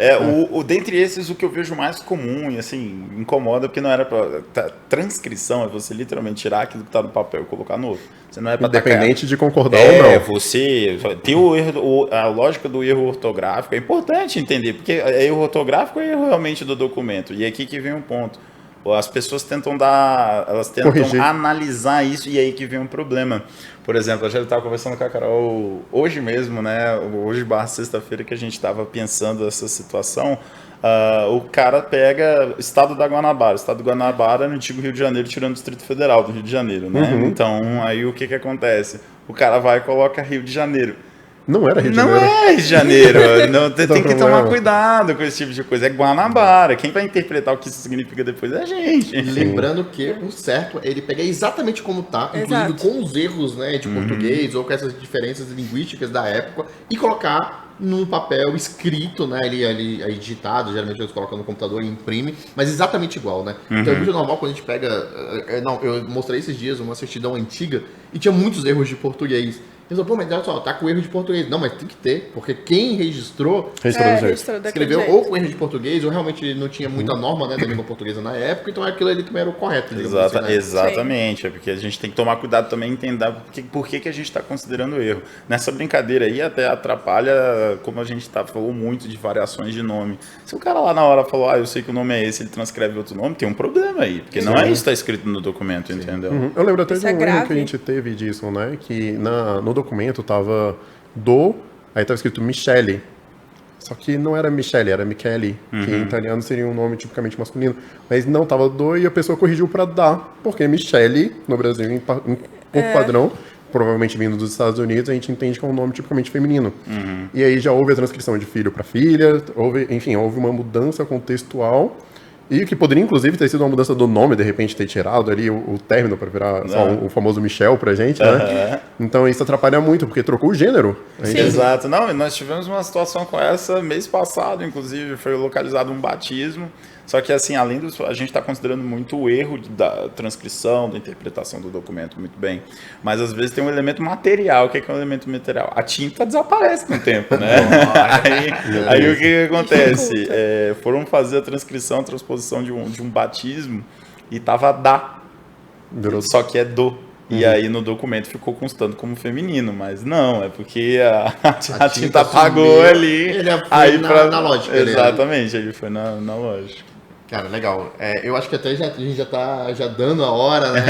Dentre esses, o que eu vejo mais comum e assim, incomoda, porque não era pra. Transcrição é você literalmente tirar aquilo que está no papel e colocar no outro. Você não é pra independente de concordar ou não. Você ter a lógica do erro ortográfico é importante entender, porque é erro ortográfico ou é erro realmente do documento. E é aqui que vem um ponto. As pessoas tentam corrigir, analisar isso e aí que vem um problema. Por exemplo, eu já estava conversando com a Carol hoje mesmo, né? Hoje / sexta-feira que a gente estava pensando essa situação. O cara pega o estado da Guanabara. O estado da Guanabara é no antigo Rio de Janeiro, tirando o Distrito Federal do Rio de Janeiro, né? Então, aí o que acontece? O cara vai e coloca Rio de Janeiro. Não era Rio de Janeiro. Não é Rio de Janeiro. Tem que tomar cuidado com esse tipo de coisa. É Guanabara. Quem vai interpretar o que isso significa depois é a gente. Lembrando que o certo é ele pegar exatamente como tá, inclusive com os erros, né, de português ou com essas diferenças linguísticas da época, e colocar num papel escrito, né, ali digitado, geralmente eles colocam no computador e imprime, mas exatamente igual, né? Então é muito normal quando a gente pega... eu mostrei esses dias uma certidão antiga e tinha muitos erros de português. Eu falei, pô, mas olha só, tá com erro de português. Não, mas tem que ter, porque quem registrou escreveu ou com erro de português, ou realmente ele não tinha muita norma, né, da língua portuguesa na época, então aquilo ali também era o correto. Assim, né? Exatamente, é porque a gente tem que tomar cuidado também e entender por que a gente está considerando erro. Nessa brincadeira aí até atrapalha, como a gente falou muito de variações de nome. Se o cara lá na hora falou, eu sei que o nome é esse, ele transcreve outro nome, tem um problema aí, porque não é isso que está escrito no documento, entendeu? Eu lembro até de um erro que a gente teve disso, né, que no documento tava aí tava escrito Michele. Só que não era Michele, era Michele, que em italiano seria um nome tipicamente masculino. Mas não, tava do e a pessoa corrigiu para dar, porque Michele, no Brasil, por padrão, provavelmente vindo dos Estados Unidos, a gente entende que é um nome tipicamente feminino. E aí já houve a transcrição de filho para filha, houve uma mudança contextual. E que poderia, inclusive, ter sido uma mudança do nome, de repente, ter tirado ali o término para virar só o famoso Michel pra gente, né? Então isso atrapalha muito, porque trocou o gênero. Exato. Não, nós tivemos uma situação com essa mês passado, inclusive, foi localizado um batismo. Só que, assim, além disso, a gente está considerando muito o erro da transcrição, da interpretação do documento, muito bem. Mas, às vezes, tem um elemento material. O que é um elemento material? A tinta desaparece com o tempo, né? aí o que acontece? Foram fazer a transposição de um batismo e tava só que é do. E aí no documento ficou constando como feminino, mas não, é porque a tinta apagou ali. Ele foi na lógica. Exatamente, ele foi na lógica. Cara, legal. Eu acho que até a gente já tá dando a hora, né?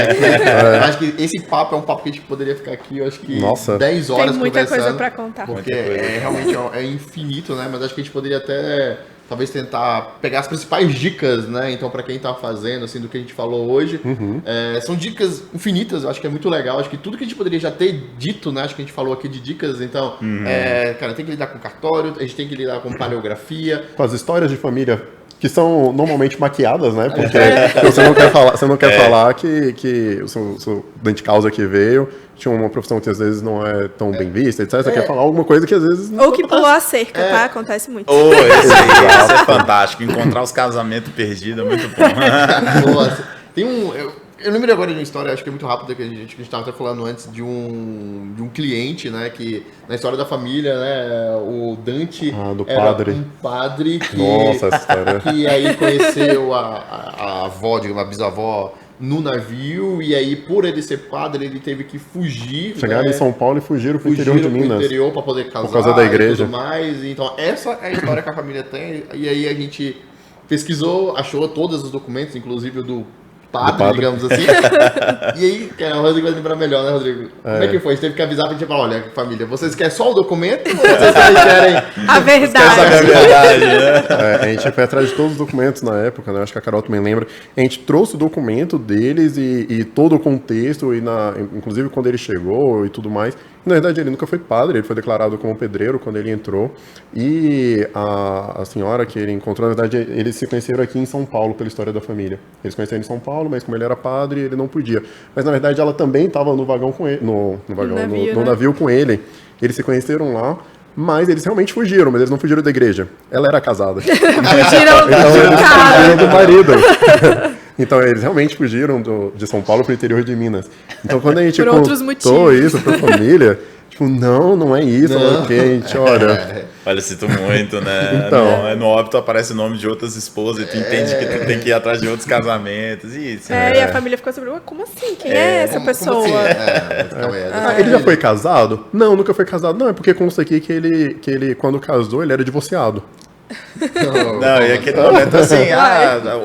Eu acho que esse papo é um papo que a gente poderia ficar aqui, eu acho que 10 horas Tem muita coisa para contar. Porque realmente é infinito, né? Mas acho que a gente poderia até, talvez, tentar pegar as principais dicas, né? Então, para quem tá fazendo, assim, do que a gente falou hoje. São dicas infinitas, eu acho que é muito legal. Acho que tudo que a gente poderia já ter dito, né? Acho que a gente falou aqui de dicas. Então, cara, tem que lidar com cartório, a gente tem que lidar com paleografia. Com as histórias de família que são normalmente maquiadas, né? Porque você não quer falar que o seu dente causa que veio tinha uma profissão que às vezes não é tão bem vista, etc. Você quer falar alguma coisa que às vezes não ou que pulou a cerca, tá? Acontece muito. Esse é fantástico. Encontrar os casamentos perdidos é muito bom. Nossa, tem eu lembro agora de uma história, acho que é muito rápida, que a gente estava até falando antes, de um cliente, né, que na história da família, né, o Dante era um padre que, nossa, essa história. Que aí conheceu a avó, digamos, a bisavó no navio, e aí por ele ser padre, ele teve que fugir. Chegaram em São Paulo e fugiram pro interior de pro Minas. interior para poder casar por causa da igreja. e tudo mais. Então, essa é a história que a família tem. E aí a gente pesquisou, achou todos os documentos, inclusive o do padre, digamos assim. E aí, o Rodrigo vai lembrar melhor, né, Rodrigo? Como é que foi? A gente teve que avisar pra gente falar, olha, família, vocês querem só o documento ou vocês querem a verdade? Saber a verdade, né? A gente foi atrás de todos os documentos na época, né? Acho que a Carol também lembra. A gente trouxe o documento deles e todo o contexto, inclusive quando ele chegou e tudo mais. Na verdade, ele nunca foi padre, ele foi declarado como pedreiro quando ele entrou. E a senhora que ele encontrou, na verdade, eles se conheceram aqui em São Paulo, pela história da família. Eles se conheceram em São Paulo, mas como ele era padre, ele não podia. Mas, na verdade, ela também estava no vagão com ele, no navio com ele. Eles se conheceram lá. Mas eles realmente fugiram, mas eles não fugiram da igreja. Ela era casada. Fugiram do marido. Então, eles realmente fugiram de São Paulo para o interior de Minas. Então, quando a gente contou isso para a família, tipo, não é isso, porque a gente, olha... Olha, sinto muito, né? Então, no óbito aparece o nome de outras esposas e tu entende que tu tem que ir atrás de outros casamentos. Isso, e a família ficou sobre, como assim? Quem é essa pessoa? Como assim? Ele já foi casado? Não, nunca foi casado. Não, é porque consta aqui que ele, quando casou, ele era divorciado. Não, e aquele momento assim,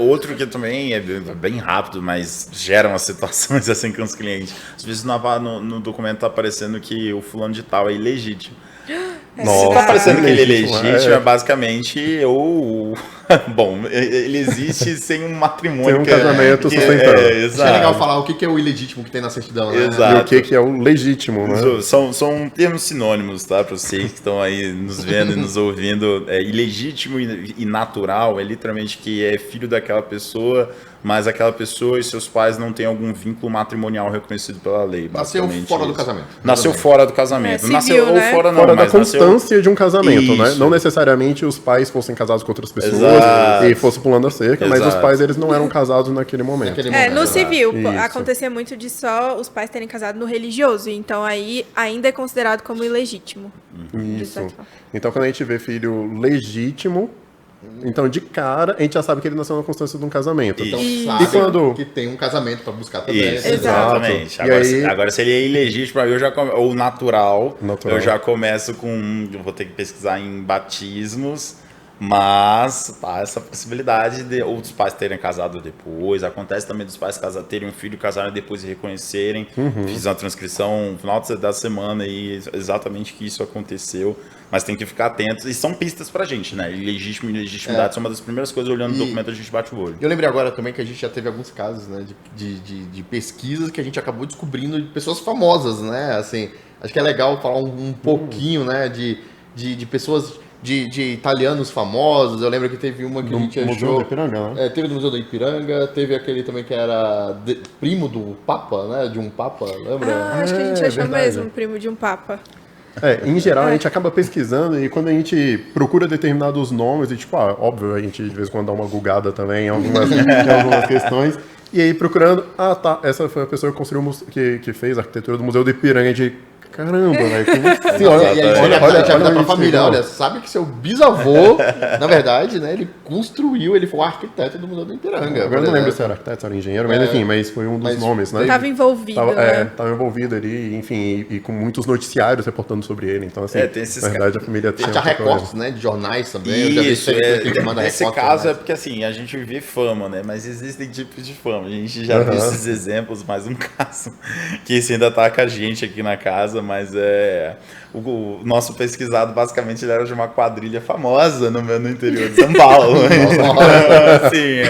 outro que também é bem rápido, mas gera umas situações assim com os clientes. Às vezes no documento tá aparecendo que o fulano de tal é ilegítimo. Se tá aparecendo que ele é legítimo, é basicamente bom, ele existe sem um matrimônio. Sem um casamento sustentado. Acho que é legal falar o que é o ilegítimo que tem na certidão, né? Exato. E o que é o legítimo, né? São termos sinônimos, tá? Para vocês que estão aí nos vendo e nos ouvindo. Ilegítimo e natural é literalmente que é filho daquela pessoa, mas aquela pessoa e seus pais não têm algum vínculo matrimonial reconhecido pela lei. Nasceu fora do casamento. Nasceu fora do casamento. Civil, Nasceu né? fora não, Fora da mas constância de um casamento, né? Isso. Não necessariamente os pais fossem casados com outras pessoas Exato. e fossem pulando a cerca, mas os Exato. pais eles não eram casados naquele momento. No civil, Isso. acontecia muito de só os pais terem casado no religioso, então aí ainda é considerado como ilegítimo. Isso. Então quando a gente vê filho legítimo, então de cara a gente já sabe que ele nasceu na constância de um casamento. Então Isso. sabe E quando... que tem um casamento para buscar também. Isso, Exatamente. exatamente. E Agora, se ele é ilegítimo, aí eu já ou natural, Natural. eu já começo com... Eu vou ter que pesquisar em batismos, mas essa possibilidade de outros pais terem casado depois. Acontece também dos pais terem um filho, casarem depois e reconhecerem. Fiz uma transcrição no final da semana e exatamente que isso aconteceu. Mas tem que ficar atentos. E são pistas pra gente, né? Ilegítimo e ilegitimidade são uma das primeiras coisas. Olhando o documento, a gente bate o olho. Eu lembrei agora também que a gente já teve alguns casos, né, de pesquisas que a gente acabou descobrindo de pessoas famosas, né? Assim, acho que é legal falar um pouquinho, né, de pessoas... De italianos famosos. Eu lembro que teve uma que a gente achou... Museu do Ipiranga, né? Teve do Museu do Ipiranga, teve aquele também que era primo do Papa, né? De um Papa, lembra? Acho que a gente achou verdade. mesmo, primo de um papa. Em geral, a gente acaba pesquisando e quando a gente procura determinados nomes, e tipo, óbvio, a gente de vez em quando dá uma gulgada também em algumas questões, e aí procurando, essa foi a pessoa que construiu, que fez a arquitetura do Museu do Ipiranga, de caramba, velho, como assim? Olha pra família, olha, sabe que seu bisavô, na verdade, né, ele foi o arquiteto do Museu do Ipiranga. Agora eu não lembro se era arquiteto, se era engenheiro, mas enfim, mas foi um dos nomes, né? Tava envolvido, né? Tava envolvido ali, enfim, e com muitos noticiários reportando sobre ele, então assim, tem esses na verdade a família tinha... Tinha recortes, né, de jornais também. Isso, nesse recorte, caso né? é porque assim, a gente vê fama, né? Mas existem tipos de fama. A gente já viu esses exemplos, mais um caso que esse ainda tá com a gente aqui na casa, mas o nosso pesquisado, basicamente, ele era de uma quadrilha famosa no interior de São Paulo. Assim,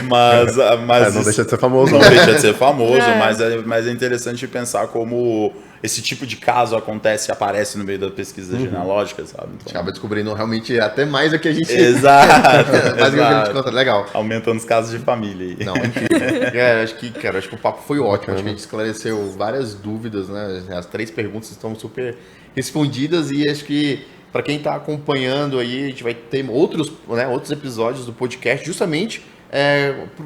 mas não deixa de ser famoso. Não deixa de ser famoso, mas é interessante pensar como esse tipo de caso acontece e aparece no meio da pesquisa genealógica, sabe? Então, acaba descobrindo realmente até mais do que a gente... Exato. mais do que a gente conta. Legal. Aumentando os casos de família aí. Não, incrível. Acho que o papo foi ótimo. Acho que a gente esclareceu várias dúvidas, né? As 3 perguntas estão super respondidas e acho que para quem está acompanhando aí, a gente vai ter outros episódios do podcast justamente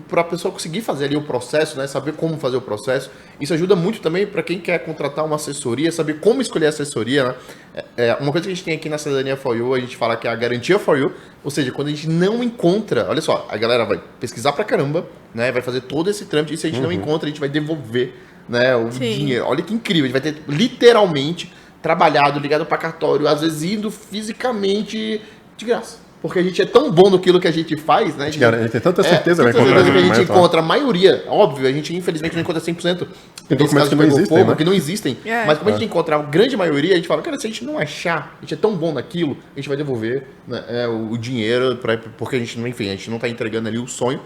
para a pessoa conseguir fazer ali o processo, né? Saber como fazer o processo. Isso ajuda muito também para quem quer contratar uma assessoria, saber como escolher a assessoria, né? Uma coisa que a gente tem aqui na Cidadania for You, a gente fala que é a garantia for you, ou seja, quando a gente não encontra, olha só, a galera vai pesquisar pra caramba, né? Vai fazer todo esse trâmite, e se a gente não encontra, a gente vai devolver, né, o dinheiro. Olha que incrível, a gente vai ter literalmente trabalhado, ligado para cartório, às vezes indo fisicamente de graça. Porque a gente é tão bom naquilo que a gente faz, né? A gente tem tanta certeza que a gente encontra a maioria, óbvio, a gente infelizmente não encontra 100%. Tem documentos que não existem, né? Que não existem. Mas como a gente encontra a grande maioria, a gente fala, cara, se a gente não achar, a gente é tão bom naquilo, a gente vai devolver, né, o dinheiro, porque a gente, enfim, a gente não tá entregando ali o sonho.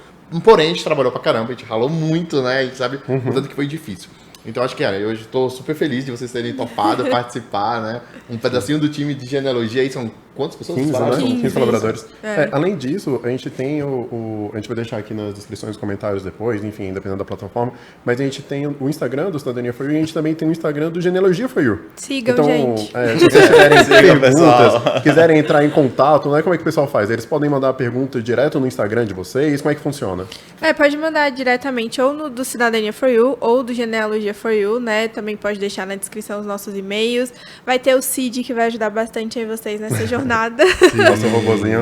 Porém, a gente trabalhou pra caramba, a gente ralou muito, né? A gente sabe o tanto que foi difícil. Então, acho que, cara, eu hoje estou super feliz de vocês terem topado participar, né? Um pedacinho do time de genealogia aí, são quantas pessoas? 15, né? 15 colaboradores. É. Além disso, a gente tem a gente vai deixar aqui nas descrições, comentários depois, enfim, dependendo da plataforma, mas a gente tem o Instagram do Cidadania For You e a gente também tem o Instagram do Genealogia For You. Sigam, então, gente. Se vocês tiverem perguntas, quiserem entrar em contato, né? Como é que o pessoal faz? Eles podem mandar a pergunta direto no Instagram de vocês? Como é que funciona? Pode mandar diretamente ou no do Cidadania For You ou do Genealogia For You, né? Também pode deixar na descrição os nossos e-mails. Vai ter o Cid que vai ajudar bastante aí vocês nessa jornada. Nosso robozinho.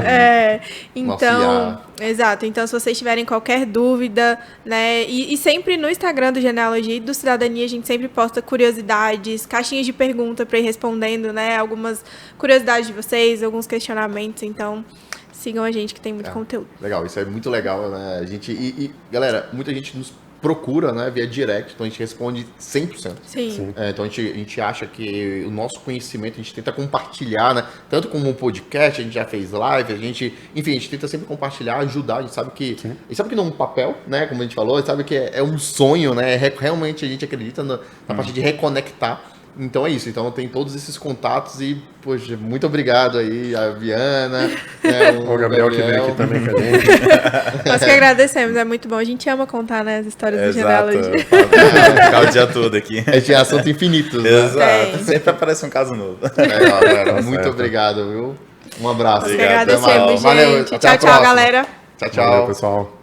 Então, exato. Então, se vocês tiverem qualquer dúvida, né? E sempre no Instagram do Genealogia e do Cidadania, a gente sempre posta curiosidades, caixinhas de pergunta para ir respondendo, né? Algumas curiosidades de vocês, alguns questionamentos. Então, sigam a gente que tem muito conteúdo. Legal, isso é muito legal, né? A gente, galera, muita gente nos procura, né, via direct, então a gente responde 100%. Sim. Então a gente acha que o nosso conhecimento, a gente tenta compartilhar, né, tanto como um podcast, a gente já fez live, enfim, a gente tenta sempre compartilhar, ajudar, a gente sabe que não é um papel, né, como a gente falou, a gente sabe que é um sonho, né, realmente a gente acredita na parte de reconectar. Então é isso, então tem todos esses contatos e, poxa, muito obrigado aí, a Viana, o Gabriel que veio aqui também com a gente. Nós que agradecemos, é muito bom. A gente ama contar, né, as histórias do Genealogia. Ficar o dia todo aqui. A gente é assunto infinito, né? Exato, sempre aparece um caso novo. Legal, galera, muito obrigado, viu? Um abraço. Nós que agradecemos, gente. Valeu, Tchau, galera. Tchau, tchau. Valeu, pessoal.